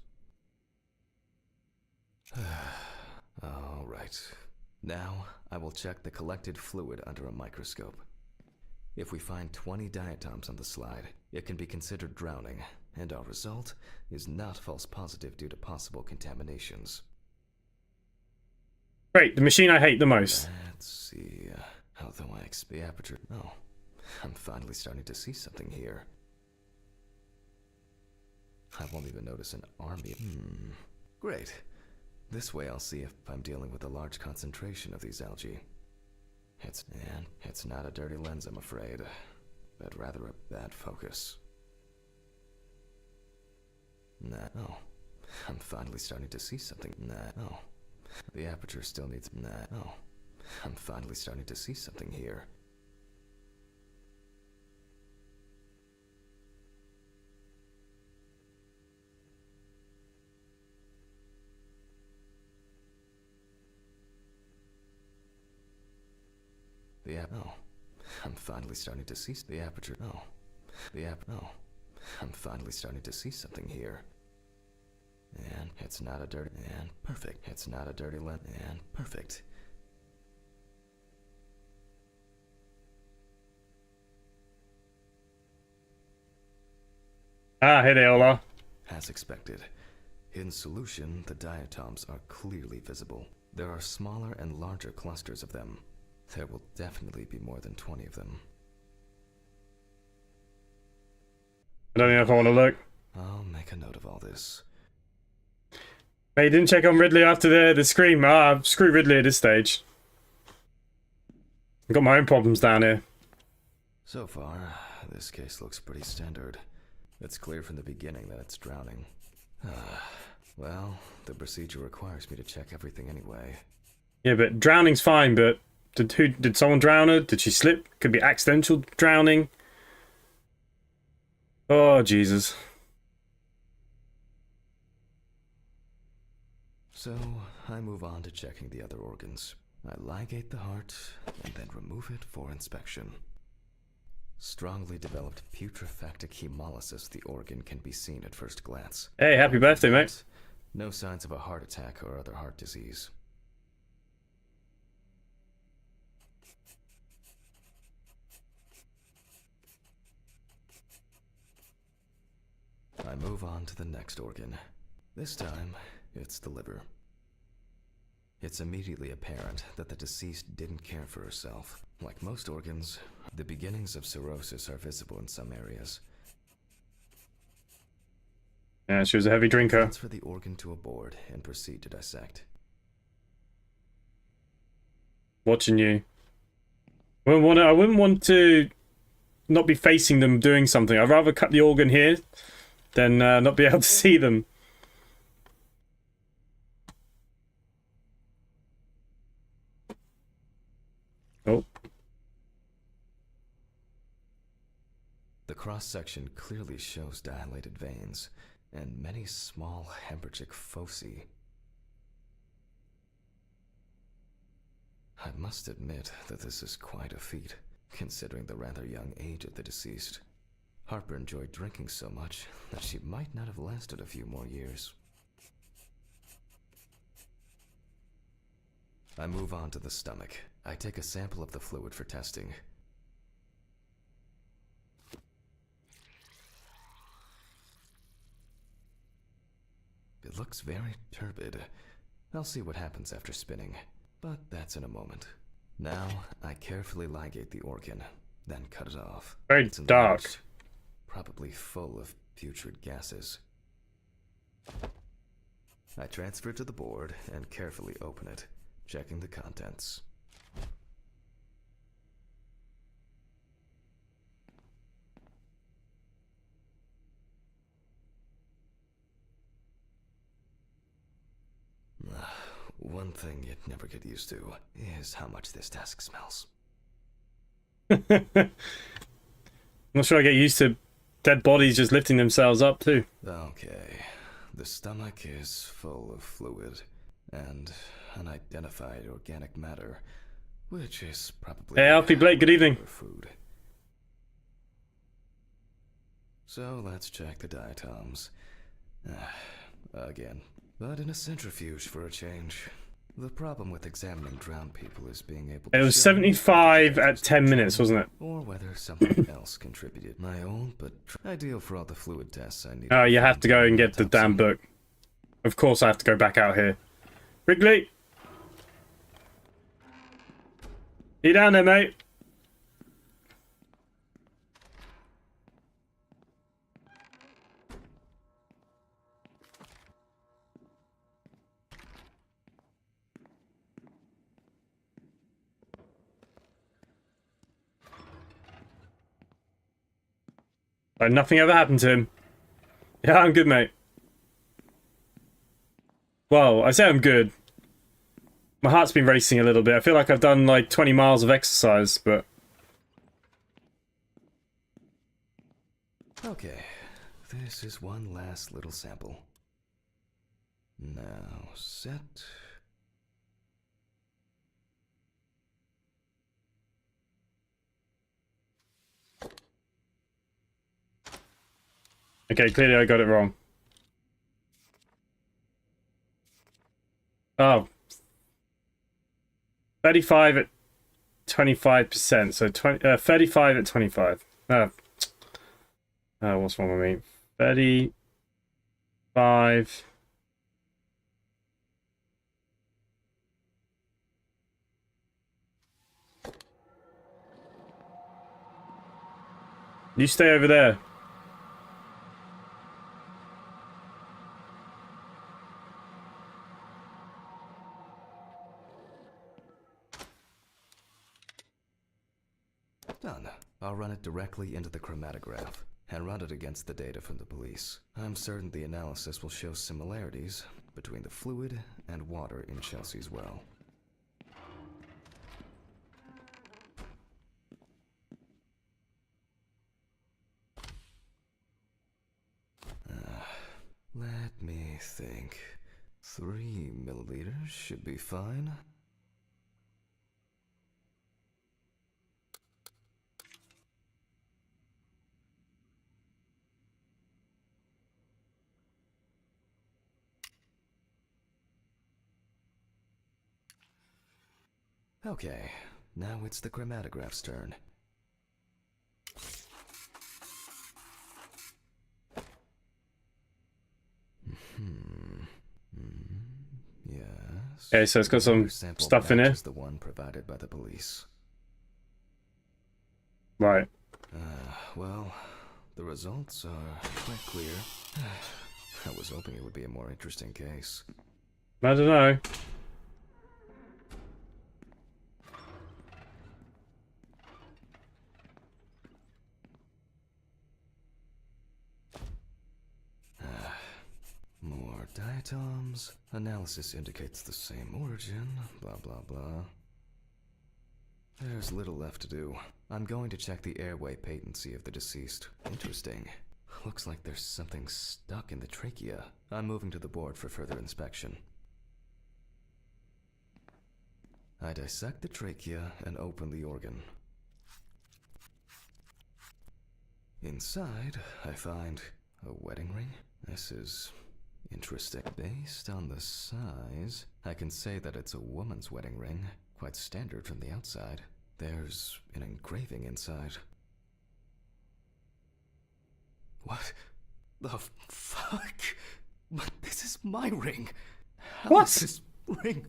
All right. Now, I will check the collected fluid under a microscope. If we find 20 diatoms on the slide, it can be considered drowning, and our result is not false positive due to possible contaminations. Great, the machine I hate the most. Let's see. Although I expect the aperture... Oh, I'm finally starting to see something here. I won't even notice an army. Great. This way I'll see if I'm dealing with a large concentration of these algae. It's not a dirty lens, I'm afraid, but rather a bad focus. Oh, I'm finally starting to see something. Oh, the aperture still needs... Oh, I'm finally starting to see something here. Oh, I'm finally starting to see the aperture. Oh, I'm finally starting to see something here. And it's not a dirty. And perfect. It's not a dirty lens. And perfect. Ah, here they all are. As expected. In solution, the diatoms are clearly visible. There are smaller and larger clusters of them. There will definitely be more than 20 of them. I don't know if I want to look. I'll make a note of all this. Hey, didn't check on Ridley after the scream. Ah, screw Ridley at this stage. I've got my own problems down here. So far, this case looks pretty standard. It's clear from the beginning that it's drowning. Well, the procedure requires me to check everything anyway. Yeah, but drowning's fine, but did someone drown her? Did she slip? Could be accidental drowning. Oh, Jesus. So, I move on to checking the other organs. I ligate the heart, and then remove it for inspection. Strongly developed putrefactic hemolysis, the organ can be seen at first glance. Hey, happy birthday, mate. No signs of a heart attack or other heart disease. I move on to the next organ. This time, it's the liver. It's immediately apparent that the deceased didn't care for herself. Like most organs, the beginnings of cirrhosis are visible in some areas. Yeah, she was a heavy drinker. Transfer the organ to a board and proceed to dissect. Watching you. I wouldn't want to not be facing them doing something. I'd rather cut the organ here than not be able to see them. Oh. The cross-section clearly shows dilated veins and many small hemorrhagic foci. I must admit that this is quite a feat, considering the rather young age of the deceased. Harper enjoyed drinking so much that she might not have lasted a few more years. I move on to the stomach. I take a sample of the fluid for testing. It looks very turbid. I'll see what happens after spinning, but that's in a moment. Now, I carefully ligate the organ, then cut it off. Very It's dark. enlarged, probably full of putrid gases. I transfer it to the board and carefully open it, checking the contents. One thing you'd never get used to is how much this desk smells. I'm not sure I get used to dead bodies just lifting themselves up too. Okay, the stomach is full of fluid and unidentified organic matter, which is probably Hey, Alfie Blake, good evening. food. So let's check the diatoms. Again, but in a centrifuge for a change. The problem with examining drowned people is being able to It was show 75 if at 10 minutes, wasn't it? or whether something else contributed. My old but ideal for all the fluid tests I need. Oh, you have to go and get the damn book. Of course I have to go back out here. Wrigley! You down there, mate? Like nothing ever happened to him. Yeah, I'm good, mate. Well, I say I'm good. My heart's been racing a little bit. I feel like I've done like 20 miles of exercise, but... Okay, this is one last little sample. Now, set. Okay, clearly I got it wrong. Oh. 35 at 25%. So 35 at 25. What's wrong with me? 35. You stay over there. Done. I'll run it directly into the chromatograph and run it against the data from the police. I'm certain the analysis will show similarities between the fluid and water in Chelsea's well. Let me think. 3 milliliters should be fine. Okay, now it's the chromatograph's turn. Yes. Okay, so it's got some Sample stuff in matches it. the one provided by the police. Right. Well, the results are quite clear. I was hoping it would be a more interesting case. I don't know. More diatoms. Analysis indicates the same origin. Blah, blah, blah. There's little left to do. I'm going to check the airway patency of the deceased. Interesting. Looks like there's something stuck in the trachea. I'm moving to the board for further inspection. I dissect the trachea and open the organ. Inside, I find a wedding ring. This is interesting. Based on the size, I can say that it's a woman's wedding ring. Quite standard from the outside. There's an engraving inside. What the fuck? But this is my ring. What? Is this ring?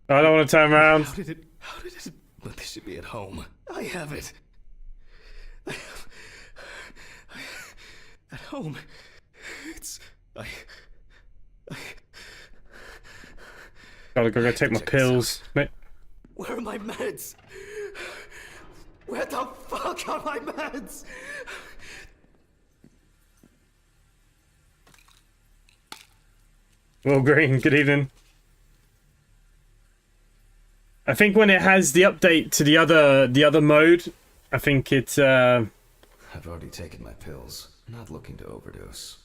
I don't want to turn around. How did it? But this should be at home. I have it. At home. It's... Gotta go take my pills. Where are my meds? Where the fuck are my meds? Well, Green, good evening. I think when it has the update to the other mode, I think it's I've already taken my pills. Not looking to overdose.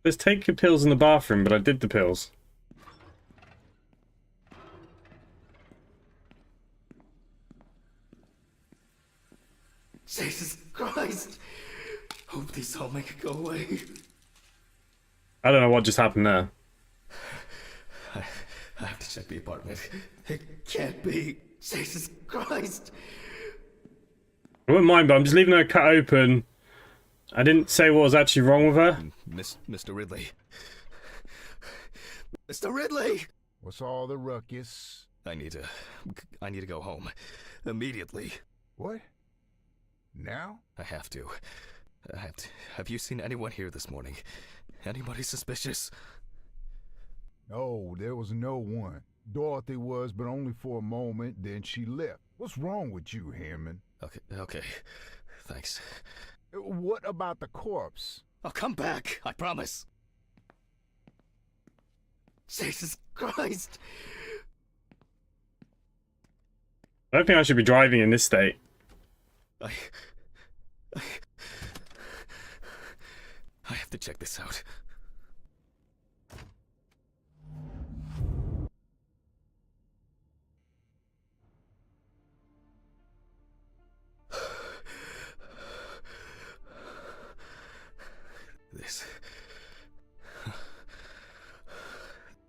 Let's take your pills in the bathroom, but I did the pills. Jesus Christ! Hope these all make it go away. I don't know what just happened there. I have to check the apartment. It can't be. Jesus Christ! I wouldn't mind, but I'm just leaving her cut open. I didn't say what was actually wrong with her. Mr. Ridley. Mr. Ridley! What's all the ruckus? I need to go home. Immediately. What? Now? I have to. Have you seen anyone here this morning? Anybody suspicious? No, there was no one. Dorothy was, but only for a moment, then she left. What's wrong with you, Hammond? Okay. Thanks. What about the corpse? I'll come back, I promise. Jesus Christ! I don't think I should be driving in this state. I have to check this out.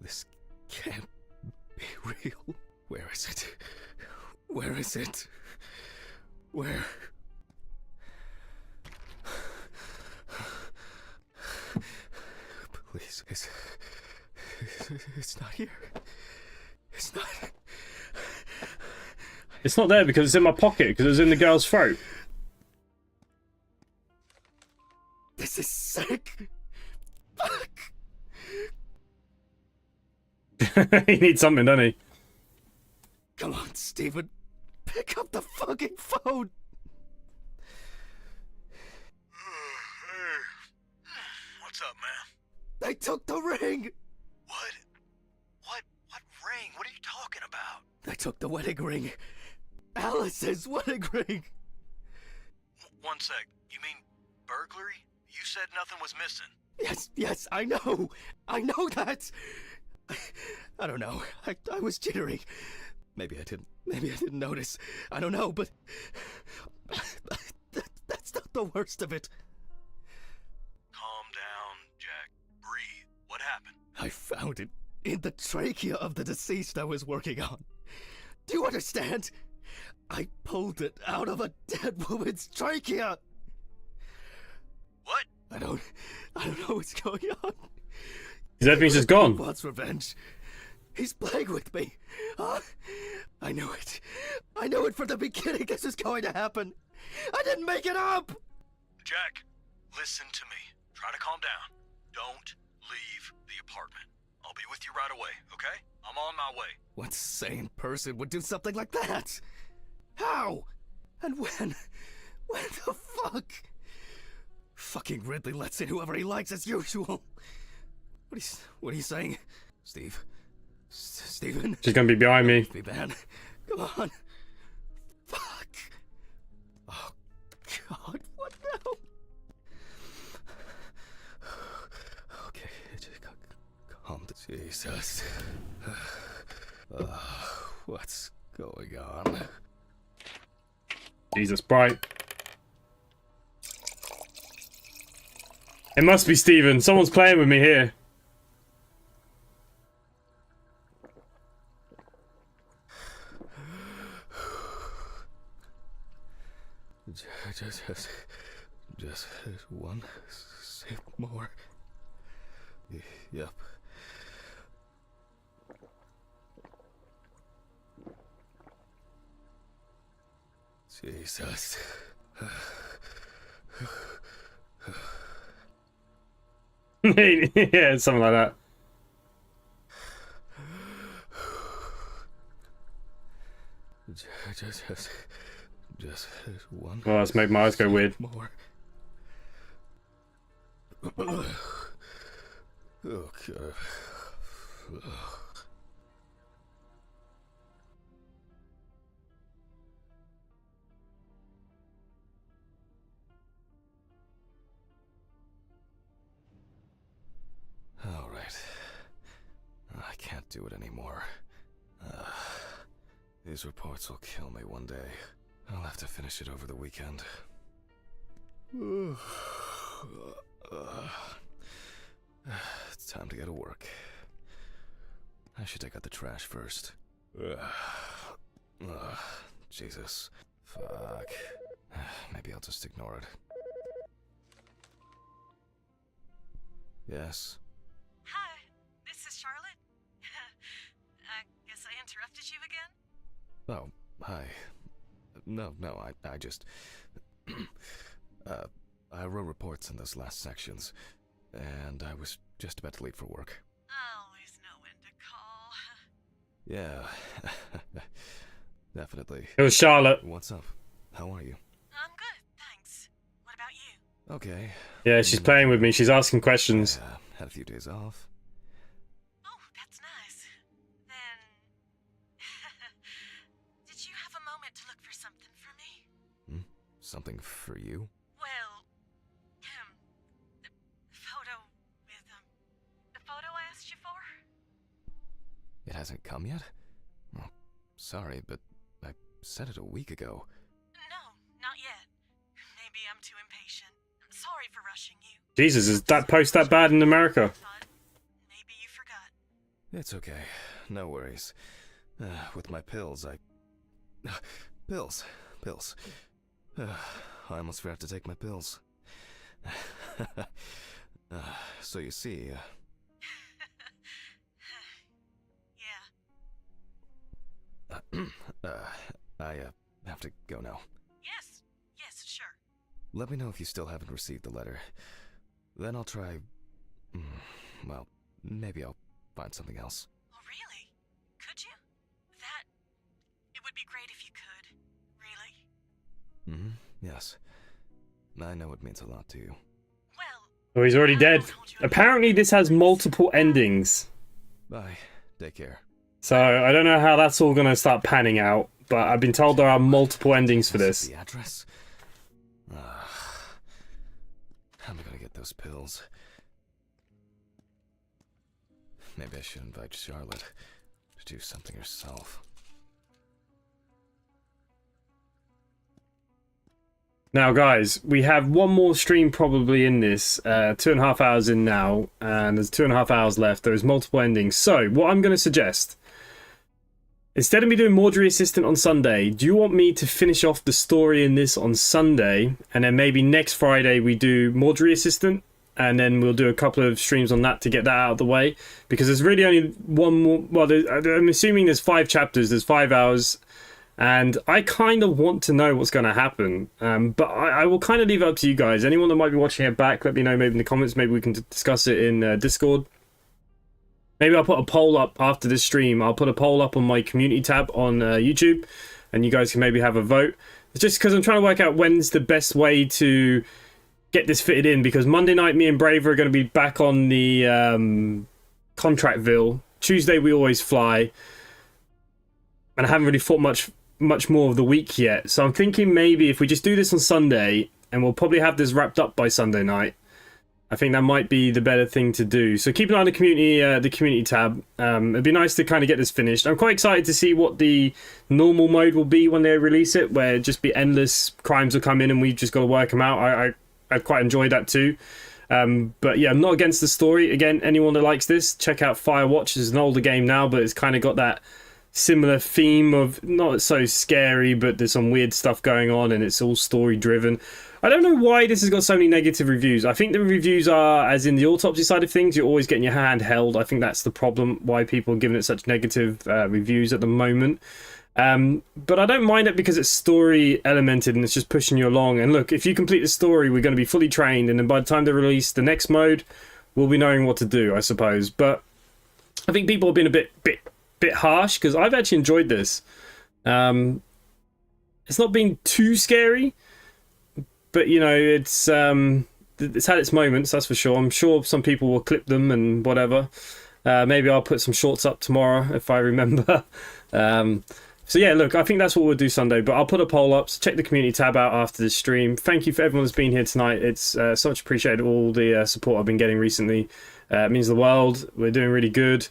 This can't be real. Where is it? Where is it? Where? Please, it's not here. It's not. It's not there because it's in my pocket, because it was in the girl's throat. This is sick. Fuck. He needs something, doesn't he? Come on, Steven. Pick up the fucking phone. Hey. What's up, man? They took the ring. What? What ring? What are you talking about? They took the wedding ring. Alice's wedding ring. One sec. You mean burglary? You said nothing was missing. Yes, I know that. I don't know. I was jittery. Maybe I didn't notice. I don't know, but that's not the worst of it. Calm down, Jack. Breathe. What happened? I found it in the trachea of the deceased I was working on. Do you understand? I pulled it out of a dead woman's trachea. What? I don't know what's going on. Because everything's just gone. He wants revenge. He's playing with me. Huh? I knew it. I knew it from the beginning this was going to happen. I didn't make it up. Jack, listen to me. Try to calm down. Don't leave the apartment. I'll be with you right away, okay? I'm on my way. What sane person would do something like that? How? And when? When the fuck? Fucking Ridley lets in whoever he likes as usual. What are you saying? Steven? She's gonna be behind me. Be man. Come on. Fuck. Oh, God. What now? Okay, just calm down. Jesus. What's going on? Jesus, bright. It must be Steven. Someone's playing with me here. Just one sip more. Yep. Jesus. Yeah, something like that. Just one. Well, that's made my eyes go weird. More. Oh, God. All right. I can't do it anymore. These reports will kill me one day. I'll have to finish it over the weekend. It's time to go to work. I should take out the trash first. Jesus. Fuck. Maybe I'll just ignore it. Yes? Hi, this is Charlotte. I guess I interrupted you again? Oh, hi. No, I just... I wrote reports in those last sections, and I was just about to leave for work. I always know when to call. Yeah, definitely. It was Charlotte. What's up? How are you? I'm good, thanks. What about you? Okay. Yeah, she's playing with me. She's asking questions. Had a few days off. Oh, that's nice. Then... Did you have a moment to look for something for me? Something for you? Well... hasn't come yet? Well, sorry, but I said it a week ago. No, not yet. Maybe I'm too impatient. Sorry for rushing you. Jesus, is that post that bad in America? Maybe you forgot. It's okay. No worries. With my pills, Pills. I almost forgot to take my pills. So you see, Yeah. I have to go now. Yes, sure. Let me know if you still haven't received the letter. Then I'll try... well, maybe I'll find something else. Oh, really? Could you? It would be great if you could. Really? Yes. I know it means a lot to you. Well... Oh, he's already dead. Apparently this has multiple endings. Bye. Take care. So, I don't know how that's all going to start panning out, but I've been told there are multiple endings for this. The address? How am I gonna get those pills? Maybe I should invite Charlotte to do something herself. Now, guys, we have one more stream probably in this. 2.5 hours in now, and there's 2.5 hours left. There's multiple endings. So, what I'm going to suggest, instead of me doing Mortuary Assistant on Sunday, do you want me to finish off the story in this on Sunday, and then maybe next Friday we do Mortuary Assistant, and then we'll do a couple of streams on that to get that out of the way? Because there's really only one more... Well, I'm assuming there's 5 chapters, there's 5 hours, and I kind of want to know what's going to happen. But I will kind of leave it up to you guys. Anyone that might be watching it back, let me know maybe in the comments. Maybe we can discuss it in Discord. Maybe I'll put a poll up after this stream. I'll put a poll up on my community tab on YouTube, and you guys can maybe have a vote. It's just because I'm trying to work out when's the best way to get this fitted in, because Monday night me and Brave are going to be back on the Contractville. Tuesday we always fly, and I haven't really thought much more of the week yet. So I'm thinking maybe if we just do this on Sunday, and we'll probably have this wrapped up by Sunday night. I think that might be the better thing to do. So keep an eye on the community tab. It'd be nice to kind of get this finished. I'm quite excited to see what the normal mode will be when they release it, where it'd just be endless crimes will come in and we've just got to work them out. I quite enjoy that too. But yeah, I'm not against the story. Again, anyone that likes this, check out Firewatch. It's an older game now, but it's kind of got that similar theme of not so scary, but there's some weird stuff going on and it's all story driven. I don't know why this has got so many negative reviews. I think the reviews are, as in the autopsy side of things, you're always getting your hand held. I think that's the problem, why people are giving it such negative reviews at the moment. But I don't mind it because it's story elemented and it's just pushing you along. And look, if you complete the story, we're going to be fully trained, and then by the time they release the next mode, we'll be knowing what to do, I suppose. But I think people have been a bit harsh, because I've actually enjoyed this. It's not been too scary, but you know, it's had its moments, that's for sure. I'm sure some people will clip them and whatever. Maybe I'll put some shorts up tomorrow if I remember. So yeah, look, I think that's what we'll do Sunday, but I'll put a poll up, so check the community tab out after this stream. Thank you for everyone that's been here tonight. It's so much appreciated, all the support I've been getting recently. It means the world. We're doing really good.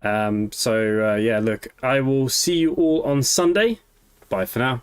Yeah, look, I will see you all on Sunday. Bye for now.